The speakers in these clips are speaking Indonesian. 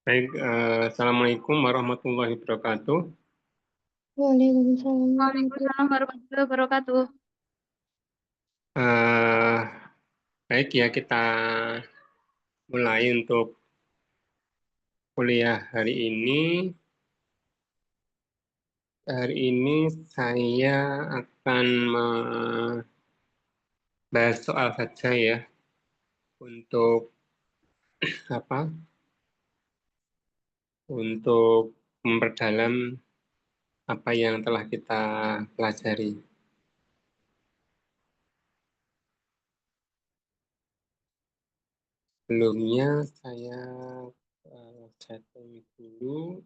Baik, Assalamualaikum warahmatullahi wabarakatuh. Waalaikumsalam warahmatullahi Waalaikumsalam warahmatullahi wabarakatuh. Eh, Baik ya, kita mulai untuk kuliah hari ini. Hari ini saya akan membahas soal saja ya, untuk apa? Untuk memperdalam apa yang telah kita pelajari. Sebelumnya saya setting dulu.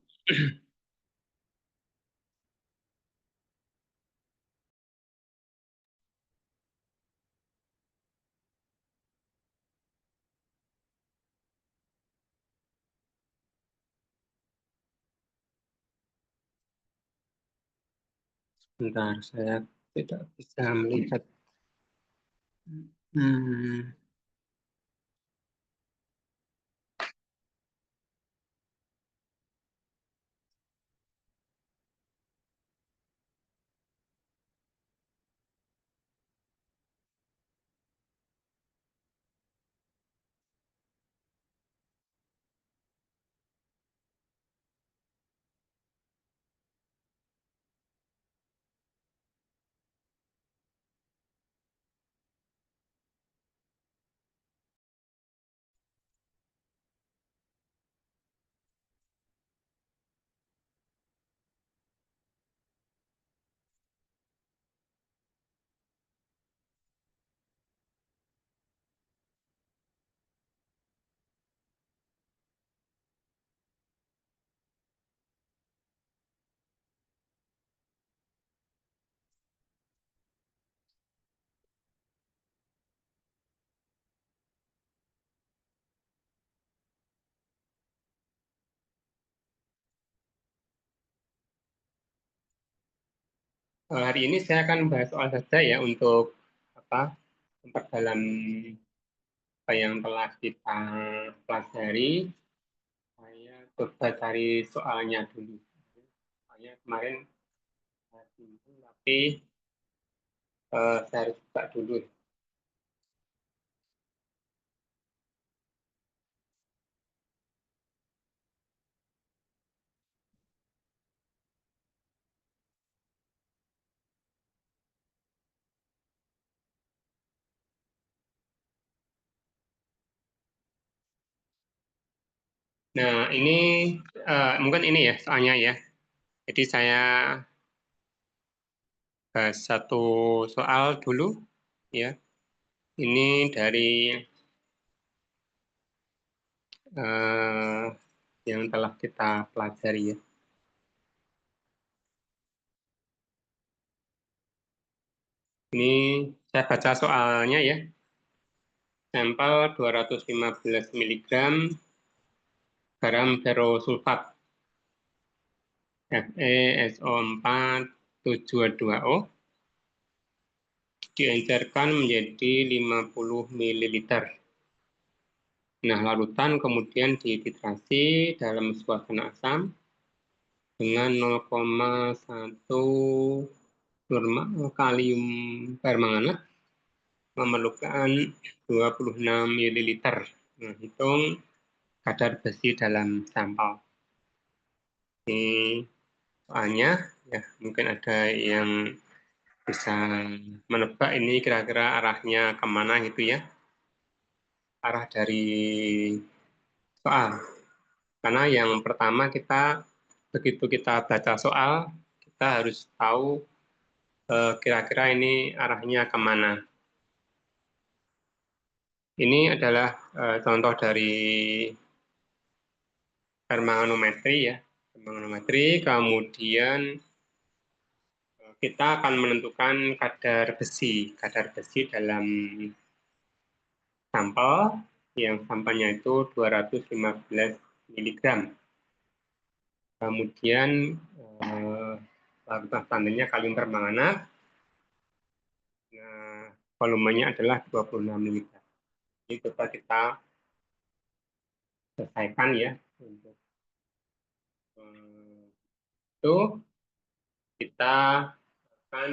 Sebentar, saya tidak bisa melihat. Hmm. Hari ini saya akan bahas soal saja ya untuk apa memperdalam apa yang telah kita pelajari. Saya coba cari soalnya dulu. Soalnya kemarin timbul, tapi saya harus buka dulu. Nah, ini mungkin ini ya soalnya ya. Jadi saya bahas satu soal dulu ya. Ini dari eh, yang telah kita pelajari ya. Ini saya baca soalnya ya. Sampel 215 mg garam ferrosulfat FeSO4 7H2O diencerkan menjadi 50 ml. Nah, larutan kemudian dititrasi dalam suasana asam dengan 0,1 kalium permanganat memerlukan 26 ml. Nah, hitung kadar besi dalam sampel. Ini soalnya ya mungkin ada yang bisa menebak ini kira-kira arahnya kemana gitu ya, arah dari soal. Karena yang pertama begitu kita baca soal, kita harus tahu kira-kira ini arahnya kemana. Ini adalah contoh dari permanganometri ya. Permanganometri, kemudian kita akan menentukan kadar besi dalam sampel, yang sampelnya itu 215 mg. Kemudian larutan standarnya kalium permanganat. Nah, volumenya adalah 26 mg. Jadi coba kita selesaikan ya untuk Itu kita akan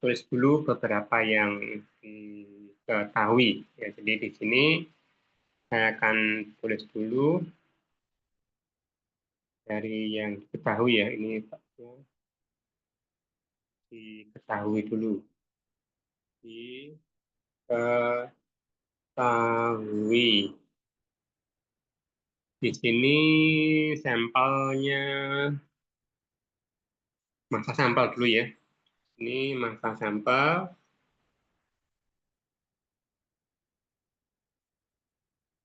tulis dulu beberapa yang diketahui. Ya, jadi di sini saya akan tulis dulu dari yang diketahui ya. Ini diketahui dulu. Diketahui. Di sini sampelnya, masa sampel dulu ya. Ini masa sampel.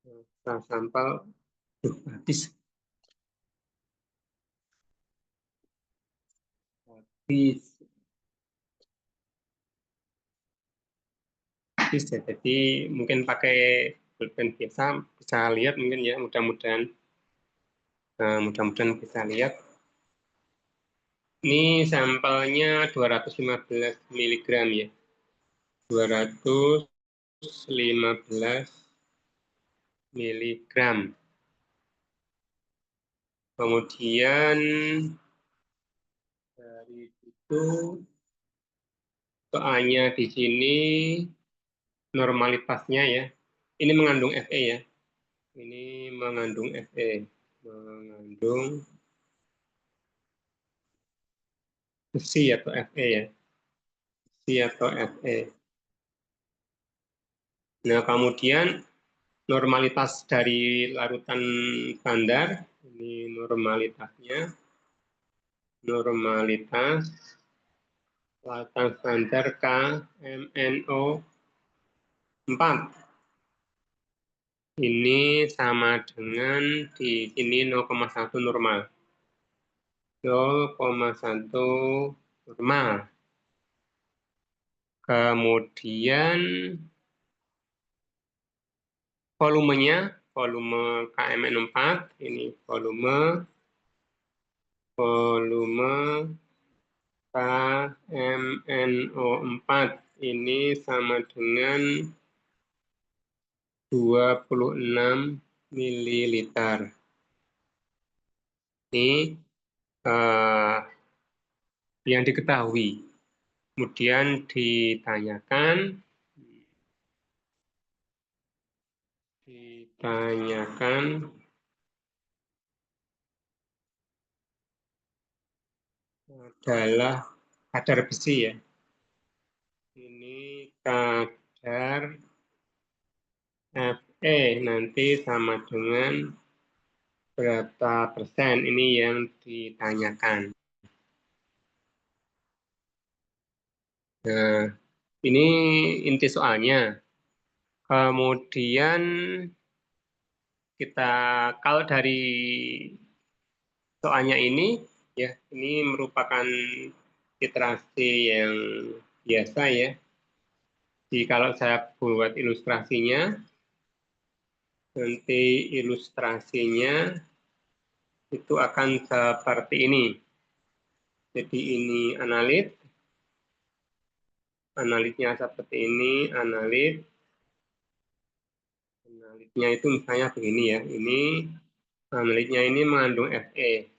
Masa sampel. Habis. Ya. Jadi mungkin pakai pulpen biasa bisa lihat mungkin ya, mudah-mudahan bisa lihat. Ini sampelnya 215 mg ya. 215 mg. Kemudian dari itu soalnya di sini normalitasnya ya. Ini mengandung Fe ya. Ini mengandung Fe. Mengandung besi atau Fe ya. Besi atau Fe. Nah, kemudian normalitas dari larutan standar, ini normalitasnya, normalitas larutan standar KMNO4. Ini sama dengan di sini 0,1 normal. 0,1 normal. Kemudian volumenya, volume KMN4, ini volume KMNO4 ini sama dengan 26 ml. Ini yang diketahui. Kemudian ditanyakan adalah kadar besi ya. Ini kadar Fe nanti sama dengan berapa persen, ini yang ditanyakan. Nah, ini inti soalnya. Kemudian kita, kalau dari soalnya ini, ya ini merupakan literasi yang biasa ya. Jadi kalau saya buat ilustrasinya, nanti ilustrasinya itu akan seperti ini. Jadi ini analit, analitnya seperti ini, analitnya itu misalnya begini ya. Ini analitnya ini mengandung Fe.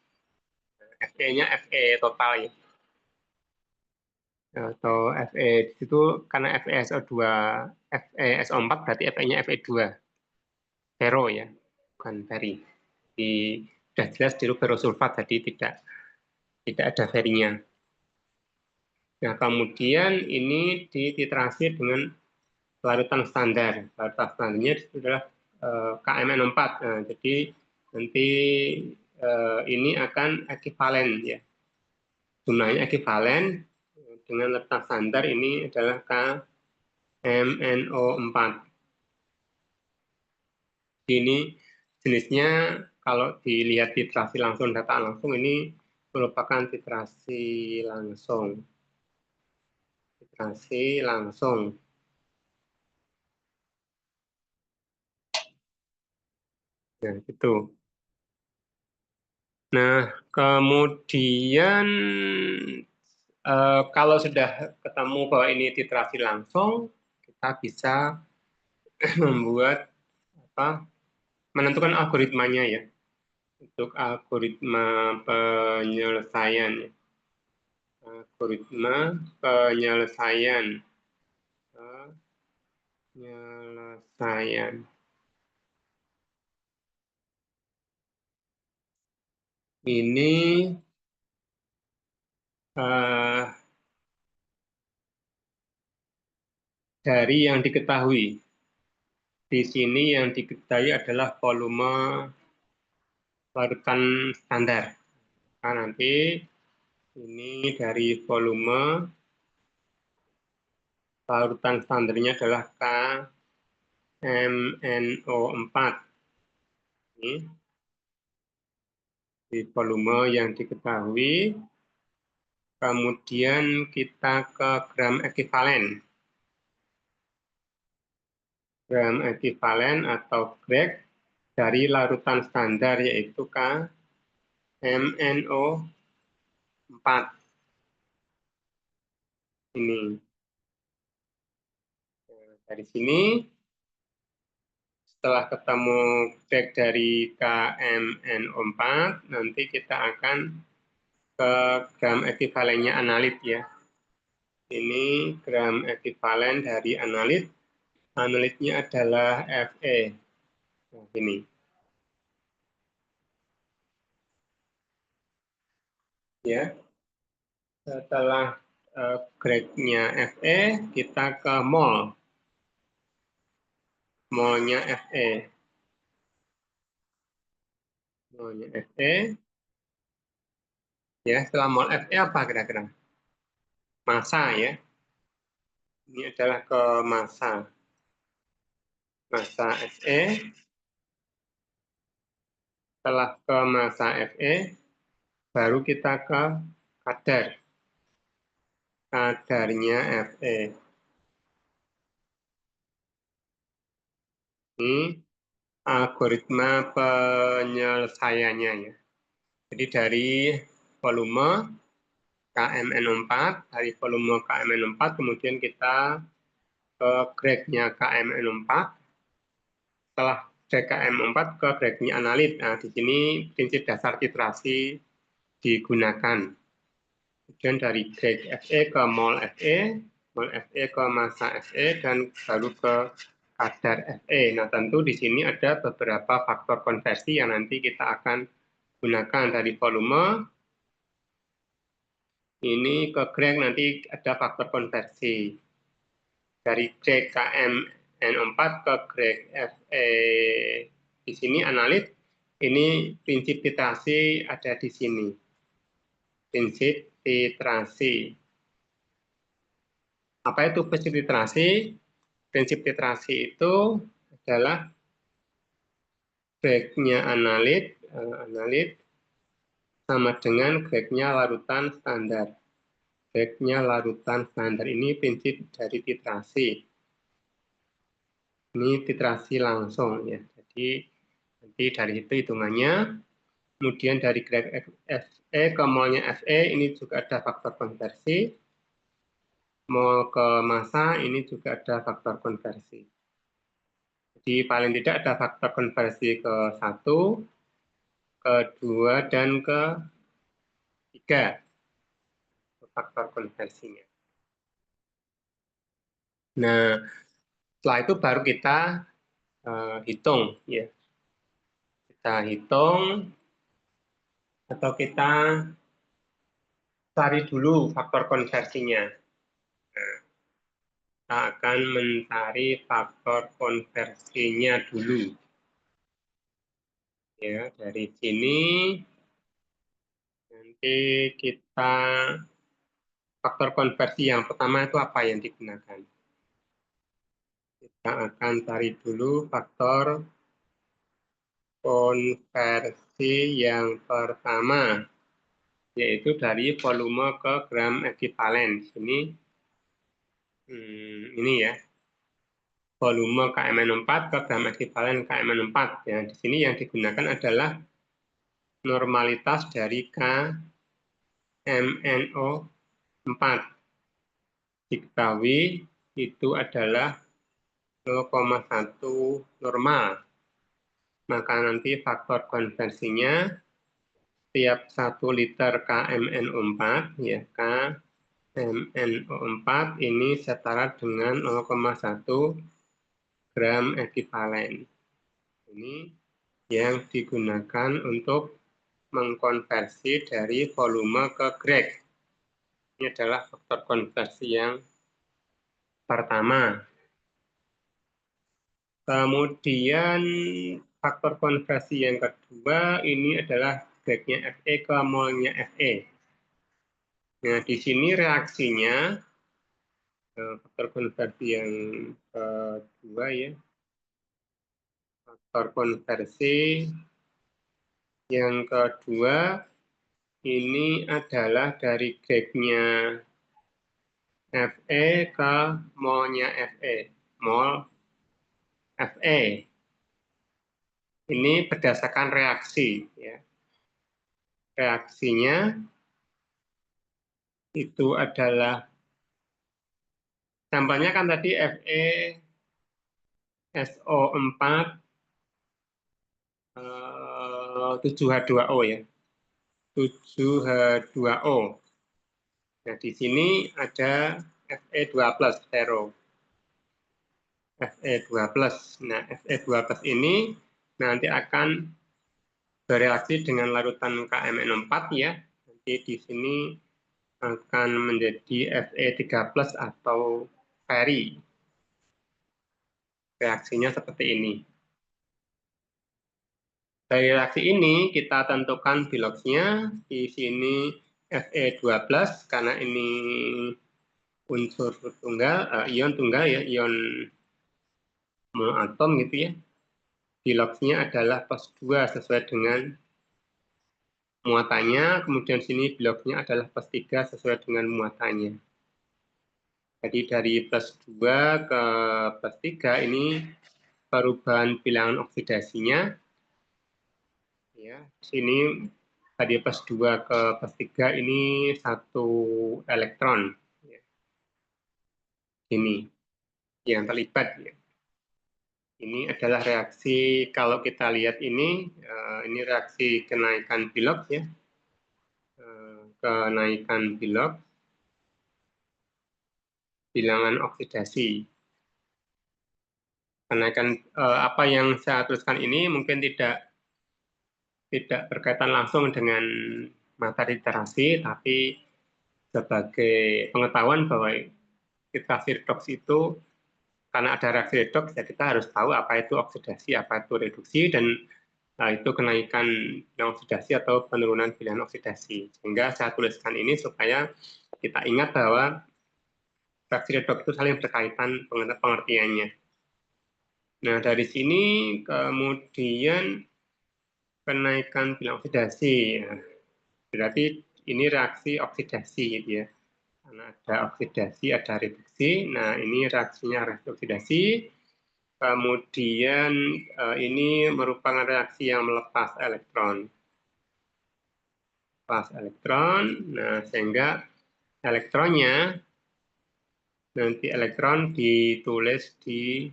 Fe-nya Fe total ya. Atau Fe di situ karena FeSO2, FeSO4 berarti Fe-nya Fe2. Fero ya, bukan feri. Sudah jelas di ferrosulfat, jadi tidak ada ferinya. Nah, kemudian ini dititrasi dengan larutan standar. Larutan standarnya adalah KMN4. Nah, jadi nanti ini akan ekivalen ya. Jumlahnya ekivalen dengan larutan standar ini adalah KMNO4. Ini jenisnya kalau dilihat titrasi langsung, data langsung, ini merupakan titrasi langsung. Titrasi langsung. Nah, itu. Nah, kemudian kalau sudah ketemu bahwa ini titrasi langsung, kita bisa membuat menentukan algoritmanya ya. untuk algoritma penyelesaian. Algoritma penyelesaian. Ini dari yang diketahui. Di sini yang diketahui adalah volume larutan standar. Nah, nanti ini dari volume larutan standarnya adalah KMNO4. Ini di volume yang diketahui. Kemudian kita ke gram ekivalen. Gram ekivalen atau grek dari larutan standar yaitu KMNO4. Ini. Dari sini, setelah ketemu grek dari KMNO4, nanti kita akan ke gram ekivalennya analit ya. Ini gram ekivalen dari analit. Analitnya adalah Fe. Nah, ini. Ya. Setelah gradnya Fe, kita ke mol. Molnya Fe. Molnya Fe. Ya, setelah mol Fe apa kira-kira? Massa ya. Ini adalah ke massa. Massa Fe. Setelah ke massa Fe, baru kita ke kadar. Kadarnya Fe. Ini algoritma penyelesaiannya ya. Jadi dari volume KMN4, dari volume KMN4 kemudian kita ke grade-nya KMN4. Setelah grade KM4 ke grade-nya analit. Nah, di sini prinsip dasar titrasi digunakan. Kemudian dari grade Fe ke mol Fe ke massa Fe, dan baru ke kadar Fe. Nah, tentu di sini ada beberapa faktor konversi yang nanti kita akan gunakan dari volume. Ini ke grade nanti ada faktor konversi. Dari grade KMN4 ke grade Fe di sini analit, ini prinsip titrasi ada di sini. Prinsip titrasi. Apa itu prinsip titrasi? Prinsip titrasi itu adalah grade-nya analit sama dengan grade-nya larutan standar. Grade-nya larutan standar ini prinsip dari titrasi. Ini titrasi langsung ya. Jadi nanti dari itu hitungannya. Kemudian dari grade Fe ke molnya Fe ini juga ada faktor konversi. Mol ke massa ini juga ada faktor konversi. Jadi paling tidak ada faktor konversi ke 1, ke 2, dan ke 3. Faktor konversinya. Nah, setelah itu baru kita hitung ya. Kita hitung atau kita cari dulu faktor konversinya. Nah, kita akan mencari faktor konversinya dulu. Ya, dari sini nanti kita faktor konversi yang pertama itu apa yang digunakan? Kita akan cari dulu faktor konversi yang pertama, yaitu dari volume ke gram ekivalen. Ini ya, volume KMN4 ke gram ekivalen KMN4. Ya, di sini yang digunakan adalah normalitas dari KMNO4. Diketahui itu adalah 0,1 normal. maka nanti faktor konversinya tiap 1 liter KMNO4 ya, KMNO4 ini setara dengan 0,1 gram ekivalen. Ini yang digunakan untuk mengkonversi dari volume ke grek. Ini adalah faktor konversi yang pertama. Kemudian faktor konversi yang kedua ini adalah greknya Fe ke molnya Fe. Nah, di sini reaksinya faktor konversi yang kedua ya. Faktor konversi yang kedua ini adalah dari greknya Fe ke molnya Fe. Mol Fe. Ini berdasarkan reaksi ya. Reaksinya itu adalah contohnya kan tadi Fe SO4 7H2O ya. 7H2O. Nah, di sini ada Fe2+, ferro. Fe2+. Nah, Fe2+ ini nanti akan bereaksi dengan larutan KMNO4 ya. Nanti di sini akan menjadi Fe3+ atau feri. Reaksinya seperti ini. Dari reaksi ini kita tentukan biloxnya. Di sini Fe2+, karena ini unsur tunggal, ion tunggal ya, ion monoatom gitu ya. Biloxnya adalah +2 sesuai dengan muatannya, kemudian sini biloxnya adalah +3 sesuai dengan muatannya. Jadi dari +2 ke +3 ini perubahan bilangan oksidasinya. Ya, sini tadi +2 ke +3 ini 1 elektron. Ya. Ini yang terlibat. Ya. Ini adalah reaksi, kalau kita lihat ini reaksi kenaikan bilox ya. Kenaikan bilox, bilangan oksidasi. Kenaikan apa yang saya tuliskan ini mungkin tidak berkaitan langsung dengan materi literasi, tapi sebagai pengetahuan bahwa titrasi redoks itu karena ada reaksi redoks ya kita harus tahu apa itu oksidasi, apa itu reduksi, dan itu kenaikan bilangan oksidasi atau penurunan bilangan oksidasi. Sehingga saya tuliskan ini supaya kita ingat bahwa reaksi redoks itu saling berkaitan pengertiannya. Nah, dari sini kemudian kenaikan bilangan oksidasi. Ya. Berarti ini reaksi oksidasi gitu ya. Karena ada oksidasi, ada reduksi. Nah, ini reaksinya reaksi oksidasi. Kemudian ini merupakan reaksi yang melepas elektron. Lepas elektron, nah sehingga elektronnya, nanti elektron ditulis di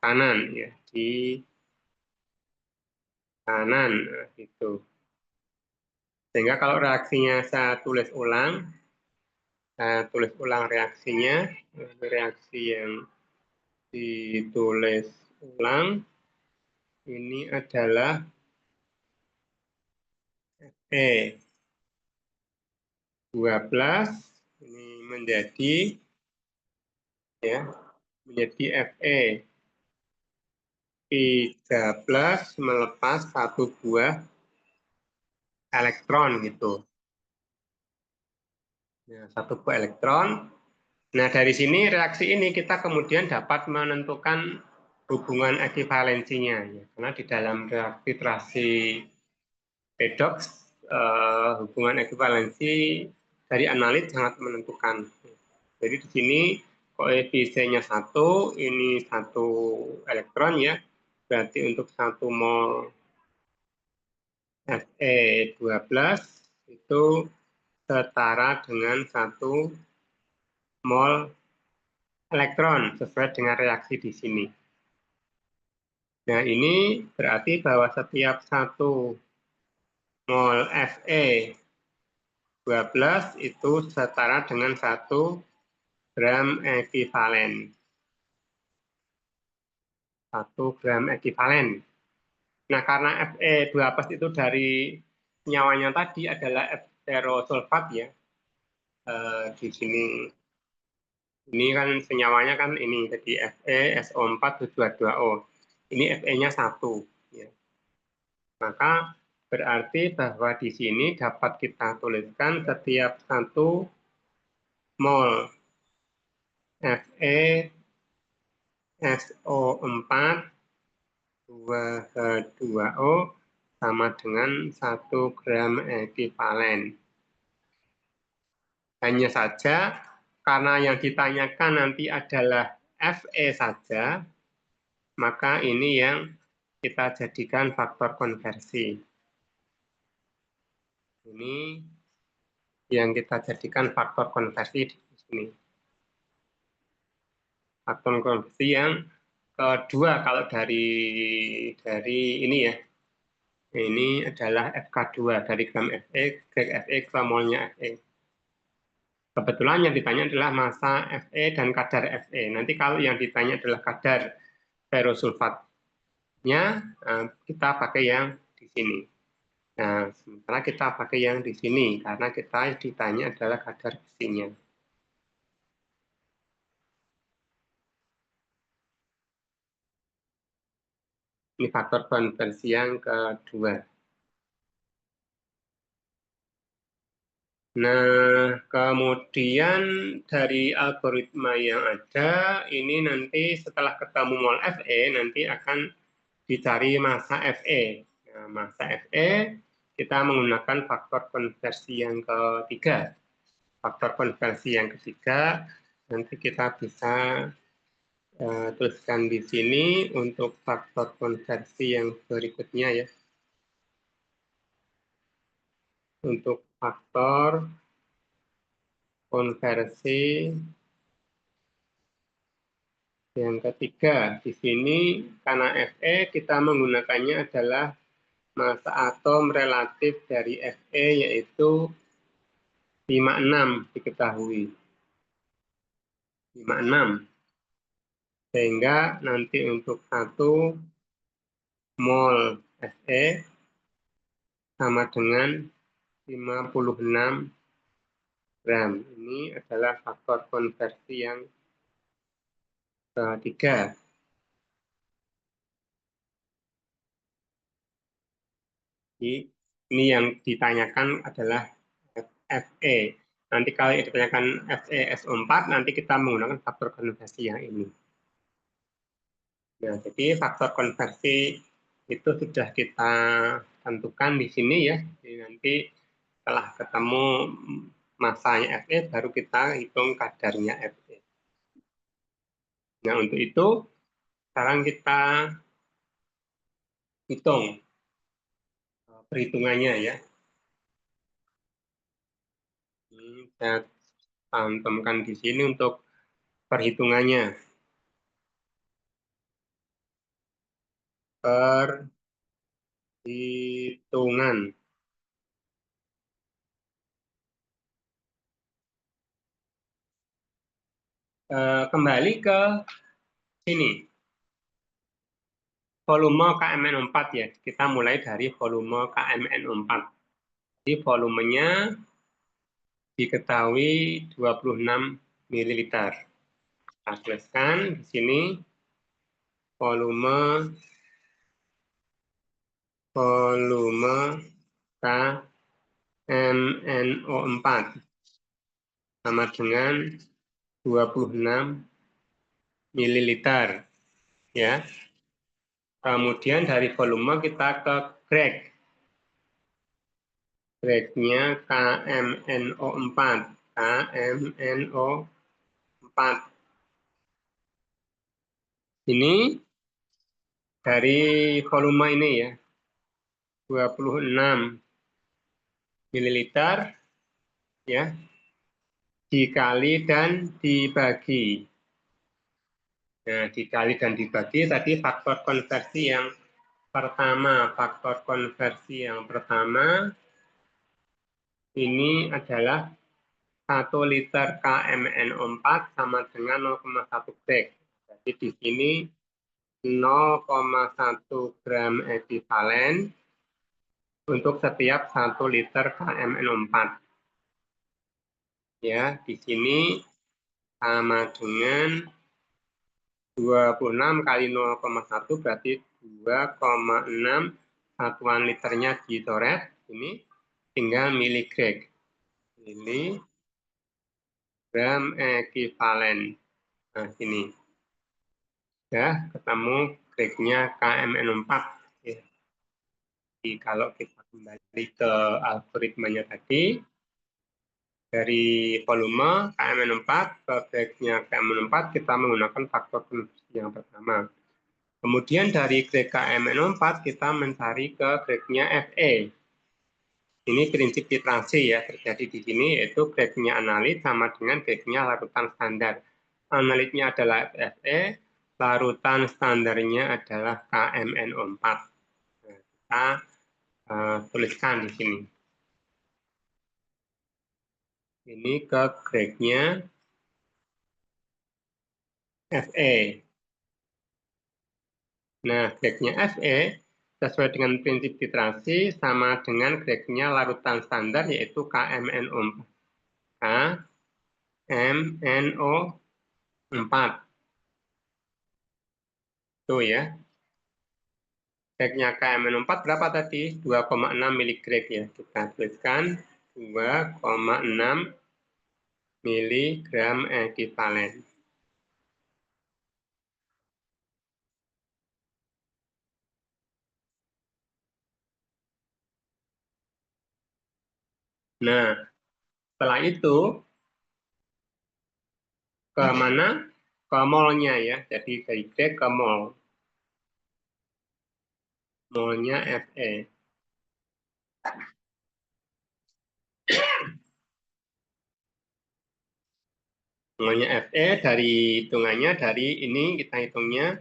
kanan ya, di kanan, nah, gitu. Sehingga kalau reaksinya saya tulis ulang reaksinya, reaksi yang ditulis ulang ini adalah Fe12 ini menjadi ya menjadi Fe13 melepas satu buah elektron gitu. Nah, satu buah elektron. Nah, dari sini reaksi ini kita kemudian dapat menentukan hubungan ekivalensinya ya. Karena di dalam titrasi redoks hubungan ekivalensi dari analit sangat menentukan. Jadi di sini koefisiennya 1, ini 1 elektron ya. Berarti untuk 1 mol Fe12 itu setara dengan 1 mol elektron sesuai dengan reaksi di sini. Nah, ini berarti bahwa setiap 1 mol Fe 12 itu setara dengan 1 gram ekivalen. 1 gram ekivalen. Nah, karena Fe12 itu dari senyawanya tadi adalah ferrosulfat ya. Di sini ini kan senyawanya kan ini jadi FeSO4 222O. Ini Fe-nya 1 ya. Maka berarti bahwa di sini dapat kita tuliskan setiap 1 mol FeSO4 2H2O sama dengan 1 gram ekivalen. Hanya saja karena yang ditanyakan nanti adalah Fe saja, maka ini yang kita jadikan faktor konversi. Ini yang kita jadikan faktor konversi di sini. Faktor konversi yang kedua kalau dari ini ya. Ini adalah FK2 dari gram Fe, grek Fe ke molnya Fe. Kebetulan yang ditanya adalah massa Fe dan kadar Fe. Nanti kalau yang ditanya adalah kadar ferrosulfatnya, kita pakai yang di sini. Nah, sementara kita pakai yang di sini karena kita ditanya adalah kadar besinya. Ini faktor konversi yang kedua. Nah, kemudian dari algoritma yang ada, ini nanti setelah ketemu mol Fe, nanti akan dicari massa Fe. Nah, massa Fe, kita menggunakan faktor konversi yang ketiga. Faktor konversi yang ketiga, nanti kita bisa tuliskan di sini untuk faktor konversi yang berikutnya ya. Untuk faktor konversi yang ketiga, di sini karena Fe kita menggunakannya adalah massa atom relatif dari Fe yaitu 56 diketahui. 56. Sehingga nanti untuk 1 mol Fe sama dengan 56 gram. Ini adalah faktor konversi yang ketiga. Jadi, ini yang ditanyakan adalah Fe. Nanti kalau ditanyakan FeSO4, nanti kita menggunakan faktor konversi yang ini. Nah, jadi faktor konversi itu sudah kita tentukan di sini ya. Jadi nanti setelah ketemu masanya Fe, baru kita hitung kadarnya Fe. Nah, untuk itu, sekarang kita hitung perhitungannya ya. Ini saya cantumkan di sini untuk perhitungannya. Perhitungan. Kembali ke sini. Volume KMN4 ya. Kita mulai dari volume KMN4. Jadi volumenya diketahui 26 ml. Kita tuliskan di sini volume KMNO4 sama dengan 26 ml ya. Kemudian dari volume kita ke grek. Greknya KMNO4. KMNO4. Ini dari volume ini ya. 26 ml ya. Dikali dan dibagi. Nah, dikali dan dibagi tadi faktor konversi yang pertama. Faktor konversi yang pertama ini adalah 1 liter KMNO4 sama dengan 0,1 grek. Jadi di sini 0,1 gram ekivalen untuk setiap 1 liter KMNO4. Ya, di sini sama dengan 26 kali 0,1 berarti 2,6 satuan liternya dicoret. Ini tinggal miligrek. Miligram ekivalen. Nah, sini. Ya, ketemu greknya KMN4. Ya. Jadi kalau kita kembali ke algoritmanya tadi, dari volume KMN4 ke greknya KMN4 kita menggunakan faktor konversi yang pertama. Kemudian dari grek KMN4 kita mencari ke greknya Fe. Ini prinsip titrasi ya terjadi di sini, yaitu greknya analit sama dengan greknya larutan standar. Analitnya adalah Fe, larutan standarnya adalah KMNO4. Nah, kita tuliskan di sini. Ini ke greknya Fe. Nah, greknya Fe sesuai dengan prinsip titrasi sama dengan greknya larutan standar yaitu KMNO4. KMNO4. Tuh ya. Greknya KMNO4 berapa tadi? 2,6 miligrek ya. Kita tuliskan 2,6 miligram ekivalen. Nah, setelah itu ke mana? Ke molnya ya. Jadi dari Grek ke mol. Molnya Fe. Molnya Fe dari hitungannya dari ini kita hitungnya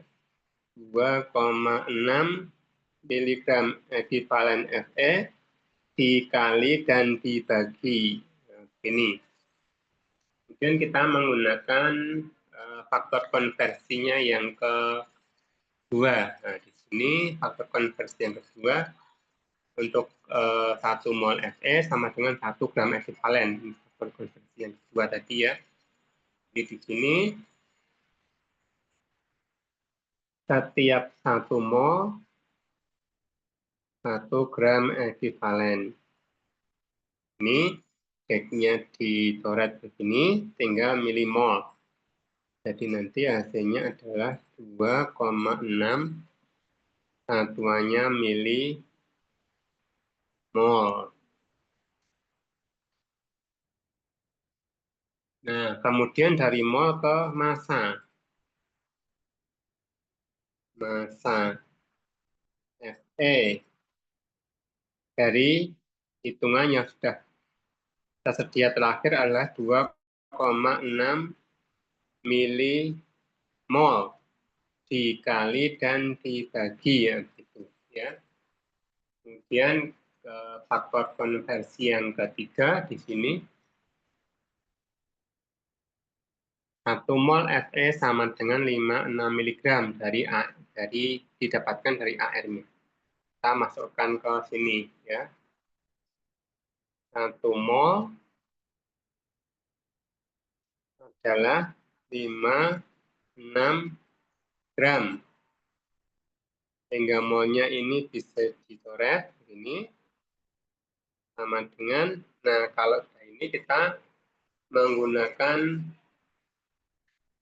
2,6 miligram ekivalen Fe dikali dan dibagi. Nah, ini. Kemudian kita menggunakan faktor konversinya yang kedua. Nah, di sini faktor konversi yang kedua untuk 1 mol Fe sama dengan 1 gram ekivalen. Faktor konversi yang kedua tadi ya. Jadi di sini setiap 1 mol 1 gram ekivalen. Ini ceknya dicoret begini, tinggal milimol. Jadi nanti hasilnya adalah 2,6 satuannya milimol. Nah, kemudian dari mol ke massa. Massa Fe dari hitungan yang sudah tersedia terakhir adalah 2,6 milimol dikali dan dibagi ya gitu ya. Kemudian faktor konversi yang ketiga di sini 1 mol Fe sama dengan 56 mg dari didapatkan dari AR-nya. Kita masukkan ke sini ya. 1 mol adalah 56 gram. Sehingga molnya ini bisa dicoret ini sama dengan, nah kalau ini kita menggunakan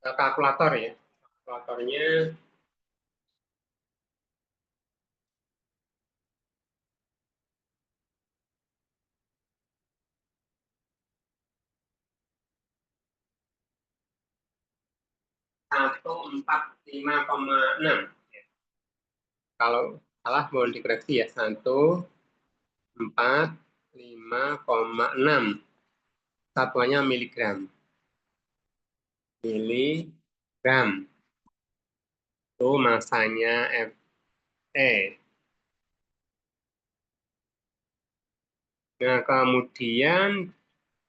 kalkulator ya. Kalkulatornya 145,6. Kalau salah mohon dikoreksi ya. 145,6. Satuannya miligram. Miligram. itu masanya Fe. Nah, kemudian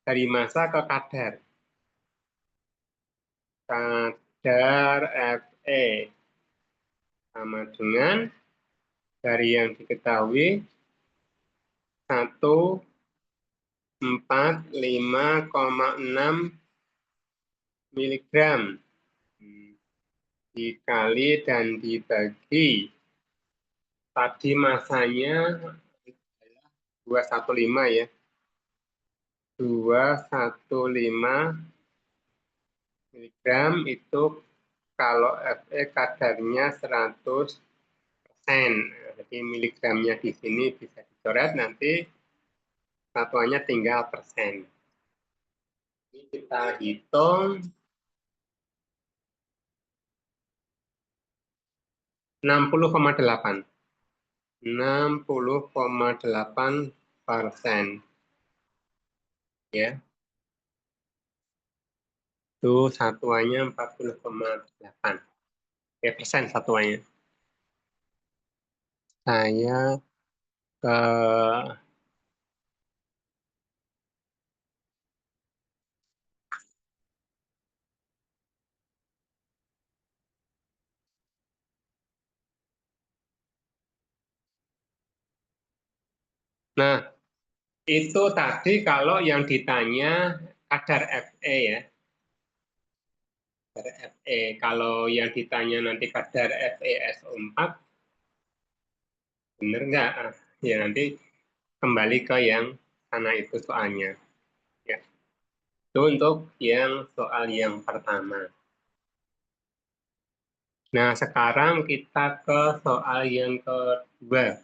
dari massa ke kadar. Kadar Fe sama dengan dari yang diketahui 145,6 miligram dikali dan dibagi. Tadi masanya 215 ya. 215 miligram itu kalau Fe kadarnya 100%. Jadi miligramnya di sini bisa dicoret, nanti satuannya tinggal persen. Ini kita hitung 60,8. 60,8%. Ya. Itu satuannya 40,8. Ya, persen satuannya. Saya ke Nah, itu tadi kalau yang ditanya kadar Fe ya. Kadar Fe. Kalau yang ditanya nanti kadar FeSO4, benar nggak? Ya nanti kembali ke yang sana itu soalnya. Ya. Itu untuk yang soal yang pertama. Nah, sekarang kita ke soal yang kedua.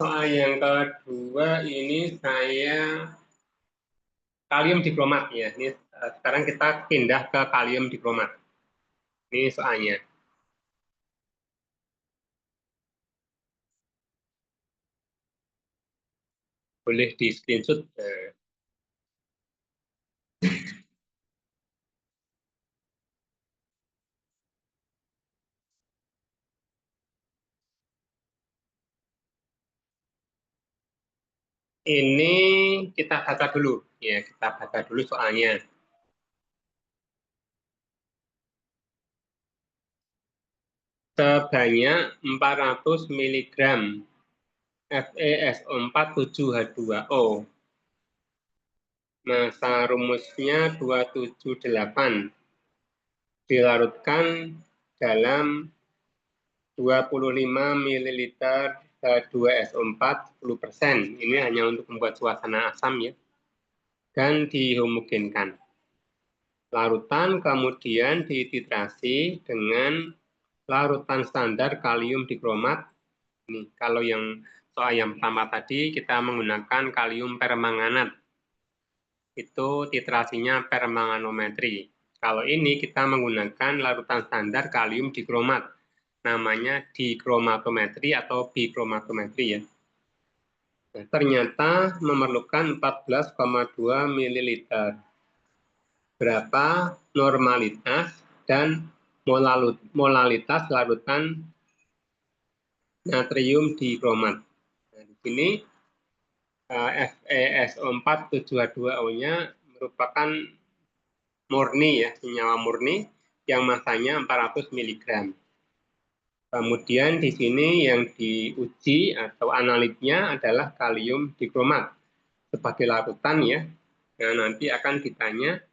Soal yang kedua ini saya kalium dikromat ya. Ini sekarang kita pindah ke kalium dikromat. Ini soalnya. Boleh di screenshot. Ini kita baca dulu. Ya, kita baca dulu soalnya. Sebanyak 400 miligram FeSO4 7H2O. Massa rumusnya 278. Dilarutkan dalam 25 ml H2SO4 10%. Ini hanya untuk membuat suasana asam ya. Dan dihomogenkan. Larutan kemudian dititrasi dengan larutan standar kalium dikromat. Ini kalau yang soal yang pertama tadi kita menggunakan kalium permanganat. Itu titrasinya permanganometri. Kalau ini kita menggunakan larutan standar kalium dikromat. Namanya dikromatometri atau bikromatometri ya. Nah, ternyata memerlukan 14,2 ml. Berapa normalitas dan molalitas larutan natrium dikromat. Nah, di sini FeSO4 7H2O-nya merupakan murni ya, senyawa murni yang massanya 400 mg. Kemudian di sini yang diuji atau analitnya adalah kalium dikromat sebagai larutan ya. Nah, nanti akan ditanya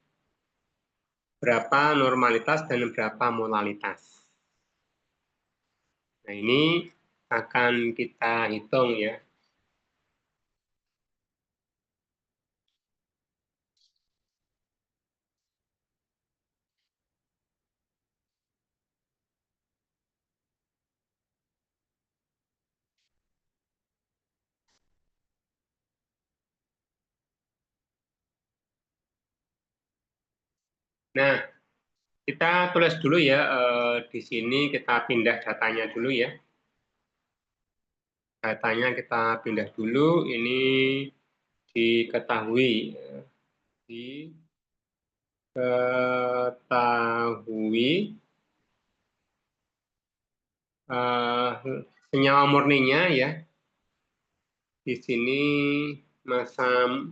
berapa normalitas dan berapa molalitas. Nah, ini akan kita hitung ya. Nah, kita tulis dulu ya, di sini kita pindah datanya dulu ya. Datanya kita pindah dulu, ini diketahui. Diketahui senyawa murninya ya. Di sini massa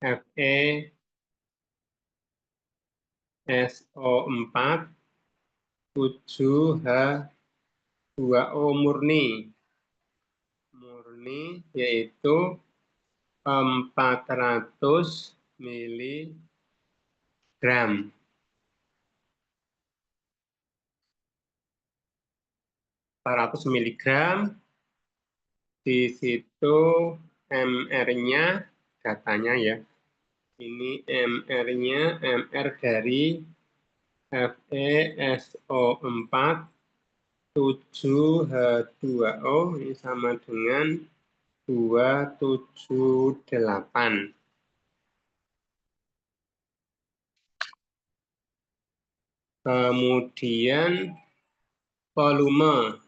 Fe SO4 7H2O murni yaitu 400 miligram. Di situ MR-nya datanya ya. Ini MR-nya, MR dari FeSO4 7H2O ini sama dengan 278. Kemudian volume.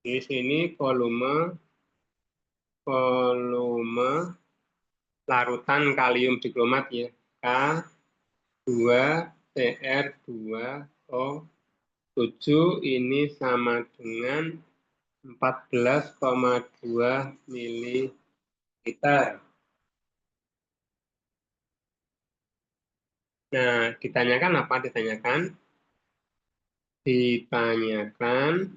Di sini volume larutan kalium dikromat ya. K2Cr2O7 ini sama dengan 14,2 ml. Nah, ditanyakan apa? Ditanyakan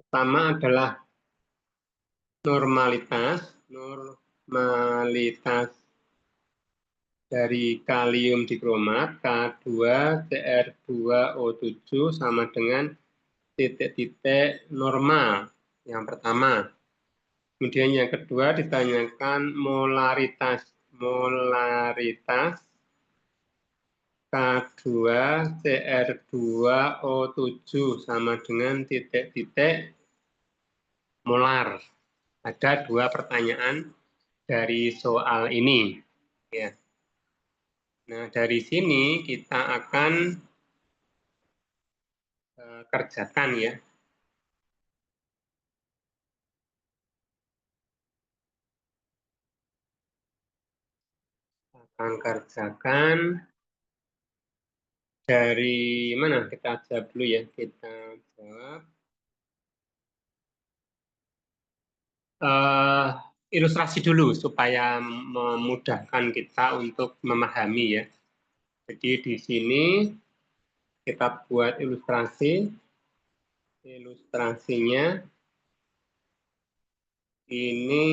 pertama adalah normalitas dari kalium dikromat K2Cr2O7 sama dengan titik-titik normal yang pertama. Kemudian yang kedua ditanyakan molaritas K2Cr2O7 sama dengan titik-titik molar. Ada dua pertanyaan dari soal ini. Ya. Nah, dari sini kita akan kerjakan ya. Akan kerjakan dari mana? Kita jawab dulu ya. Kita jawab. Ilustrasi dulu supaya memudahkan kita untuk memahami ya. Jadi di sini kita buat ilustrasinya ini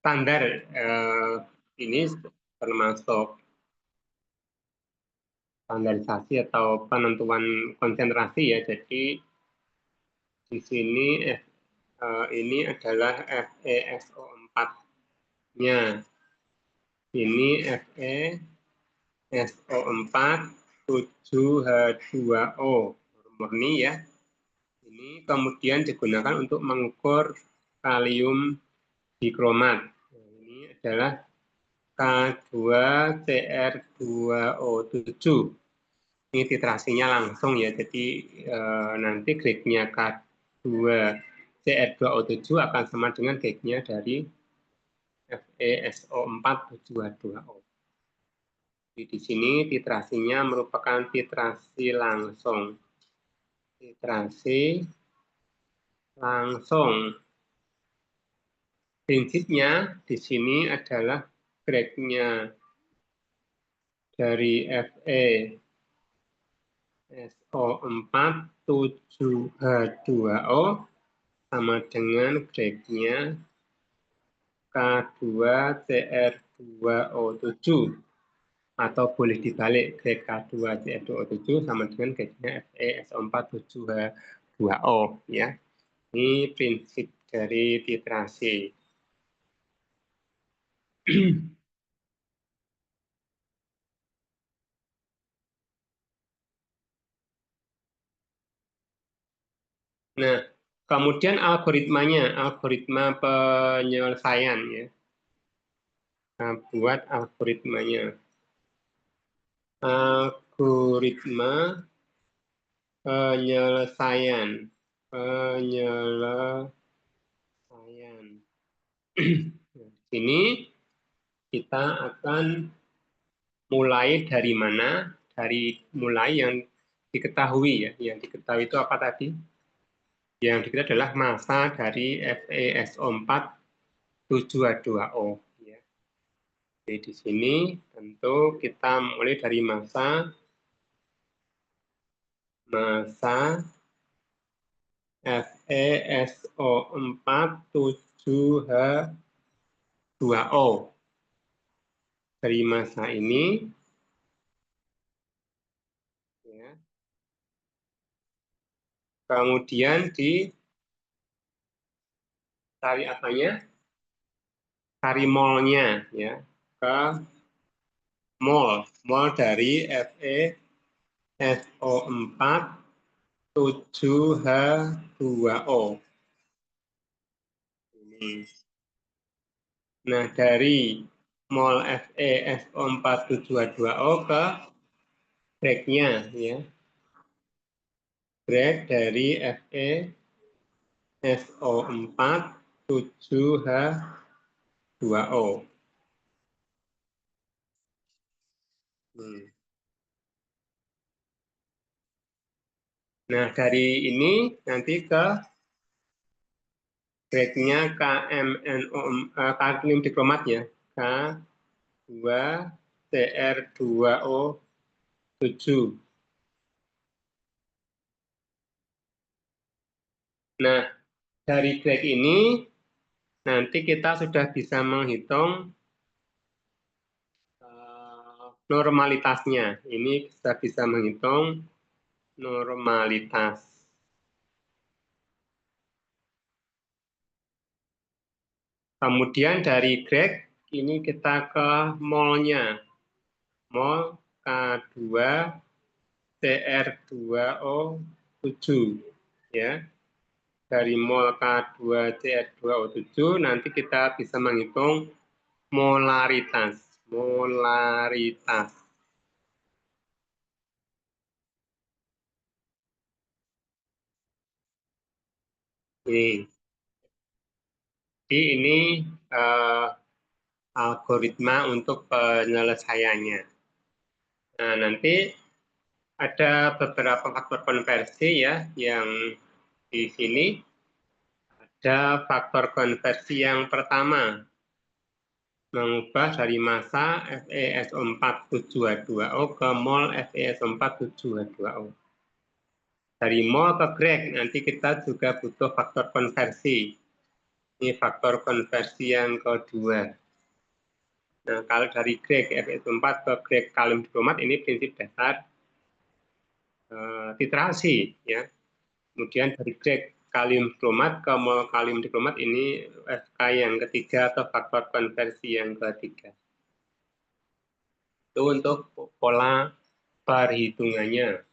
standar, ini termasuk standarisasi atau penentuan konsentrasi ya. Jadi di sini ini adalah FeSO4-nya. Ini FeSO4 7H2O murni ya. Ini kemudian digunakan untuk mengukur kalium dikromat. Ini adalah K2Cr2O7. Ini titrasinya langsung ya. Jadi nanti grade-nya K2Cr2O7 akan sama dengan grade-nya dari FeSO4 7H2O. Jadi di sini titrasinya merupakan titrasi langsung. Prinsipnya di sini adalah grade-nya dari FeSO4 7H2O sama dengan grade-nya K2Cr2O7. Atau boleh dibalik, grade K2Cr2O7 sama dengan grade-nya FeSO4 7H2O ya. Ini prinsip dari titrasi. Nah, kemudian algoritma penyelesaian ya. Nah, buat algoritmanya. Algoritma penyelesaian. Ini kita akan mulai dari mana? Mulai yang diketahui ya. Yang diketahui itu apa tadi? Yang diketahui adalah massa dari FeSO4 7H2O. Ya. Jadi di sini tentu kita mulai dari massa FeSO4 7H2O. Dari massa ini ya, kemudian dicari apanya? Cari molnya ya, ke mol dari FeSO4 7H2O. Ini. Nah, dari mol FeSO4 7H2O ke breaknya ya. Break dari FeSO4 7H2O. Nah, dari ini nanti ke breaknya kalium dikromat ya, K2Cr2O7. Nah, dari break ini nanti kita sudah bisa menghitung normalitasnya. Ini kita bisa menghitung normalitas. Kemudian dari grek ini kita ke molnya. Mol K2Cr2O7 ya. Dari mol K2Cr2O7 nanti kita bisa menghitung molaritas. Molaritas. Ini. Jadi ini algoritma untuk penyelesaiannya. Nah, nanti ada beberapa faktor konversi ya yang di sini. Ada faktor konversi yang pertama, mengubah dari massa FeSO4 7H2O ke mol FeSO4 7H2O. Dari mol ke grek, nanti kita juga butuh faktor konversi. Ini faktor konversi yang kedua. Nah, kalau dari grek FeSO4 ke grek kalium dikromat, ini prinsip dasar titrasi. Ya. Kemudian dari grek kalium dikromat ke mol kalium dikromat ini FK yang ketiga atau faktor konversi yang ketiga. Itu untuk pola perhitungannya.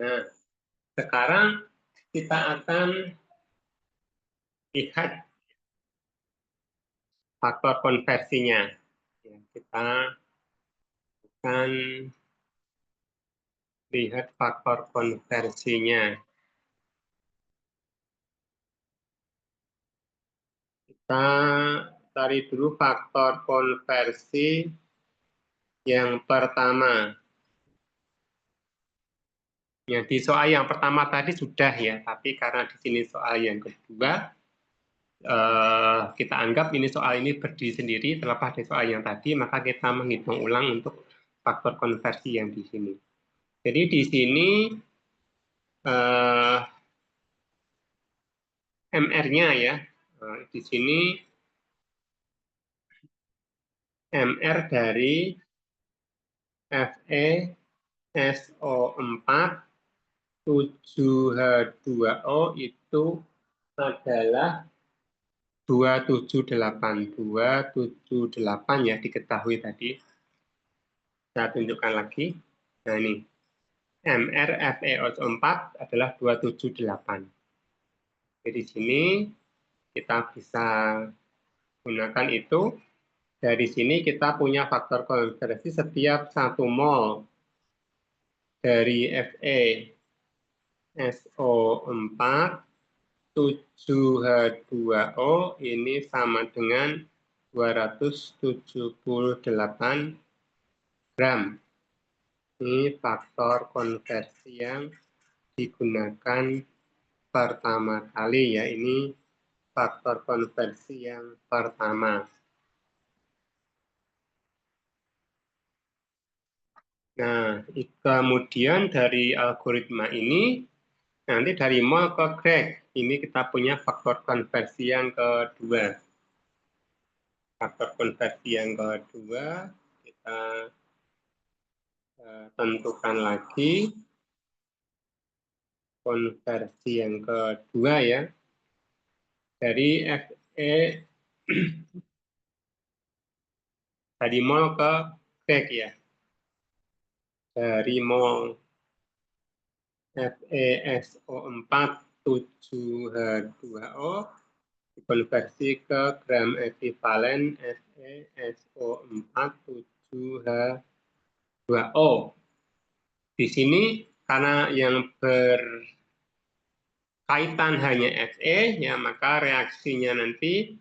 Nah, sekarang kita akan lihat faktor konversinya. Ya, kita akan lihat faktor konversinya. Kita cari dulu faktor konversi yang pertama. Ya, di soal yang pertama tadi sudah ya, tapi karena di sini soal yang kedua, kita anggap ini soal ini berdiri sendiri terlepas dari soal yang tadi, maka kita menghitung ulang untuk faktor konversi yang di sini. Jadi di sini MR-nya ya, di sini MR dari FeSO4 7H2O itu adalah 278 ya diketahui tadi. Saya tunjukkan lagi. Nah ini, MrFeO4 adalah 278. Jadi di sini kita bisa gunakan itu. Dari sini kita punya faktor konversi setiap 1 mol dari FeSO4 7H2O ini sama dengan 278 gram. Ini faktor konversi yang digunakan pertama kali ya. Ini faktor konversi yang pertama. Nah, kemudian dari algoritma ini, nanti dari mol ke grek, ini kita punya faktor konversi yang kedua. Faktor konversi yang kedua, kita tentukan lagi konversi yang kedua ya. Dari Fe, dari mol ke grek ya. Dari mol FeSO4 7H2O dikonversi ke gram ekivalen FeSO4 7H2O. Di sini karena yang berkaitan hanya Fe, ya maka reaksinya nanti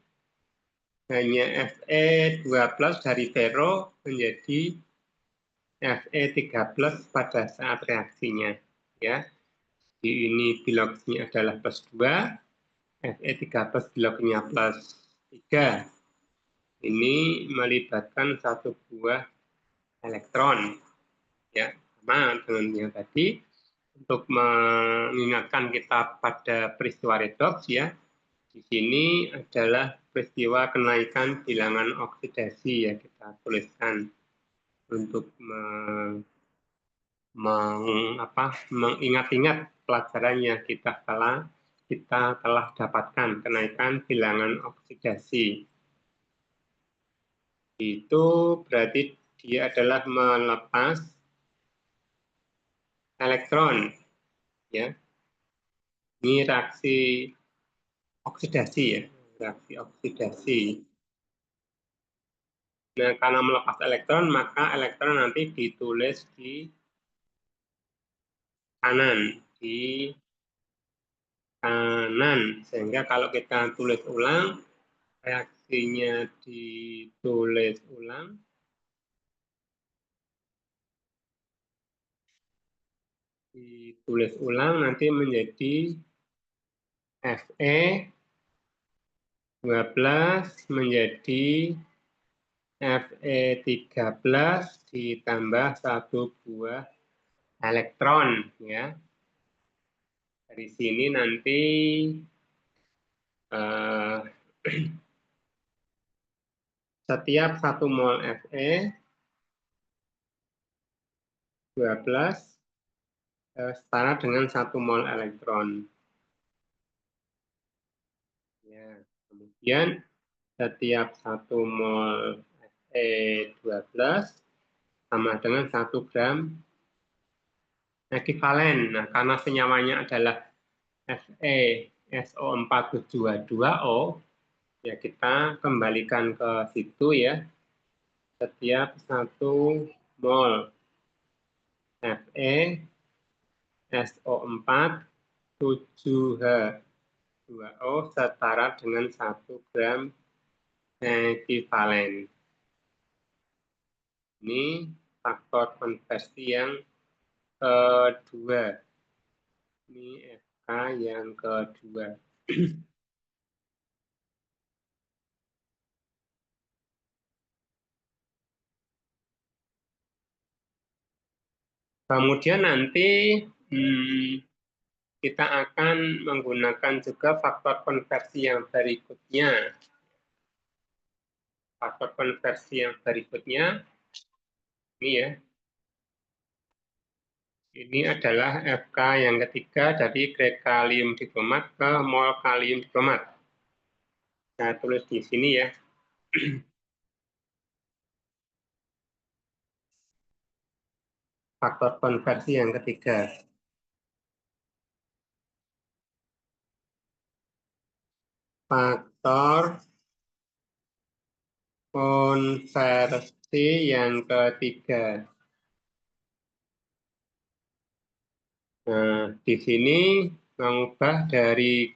hanya Fe2+ dari ferro menjadi Fe3+ pada saat reaksinya. Ya, di ini biloxnya adalah +2, Fe3+ biloknya +3. Ini melibatkan satu buah elektron. Ya, sama dengan yang tadi. Untuk mengingatkan kita pada peristiwa redoks ya, di sini adalah peristiwa kenaikan bilangan oksidasi ya, kita tuliskan untuk mengingat-ingat pelajaran yang kita telah dapatkan, kenaikan bilangan oksidasi. Itu berarti dia adalah melepas elektron ya. Ini reaksi oksidasi ya, reaksi oksidasi. Nah, karena melepas elektron, maka elektron nanti ditulis di kanan, sehingga kalau kita tulis ulang, reaksinya ditulis ulang nanti menjadi Fe12 menjadi Fe13 ditambah satu buah elektron ya. Dari sini nanti setiap 1 mol Fe12 setara dengan 1 mol elektron. Ya, kemudian setiap 1 mol Fe12 sama dengan 1 gram ekivalen. Nah, karena senyawanya adalah FeSO4 7H2O, ya kita kembalikan ke situ ya. Setiap 1 mol FeSO4 7H2O setara dengan 1 gram ekivalen. Ini faktor konversi yang kedua. Ini FK yang kedua. Kemudian nanti kita akan menggunakan juga faktor konversi yang berikutnya. Faktor konversi yang berikutnya, ini ya. Ini adalah FK yang ketiga dari grek kalium dikromat ke mol kalium dikromat. Saya tulis di sini ya. faktor konversi yang ketiga. Faktor konversi yang ketiga. Nah, di sini mengubah dari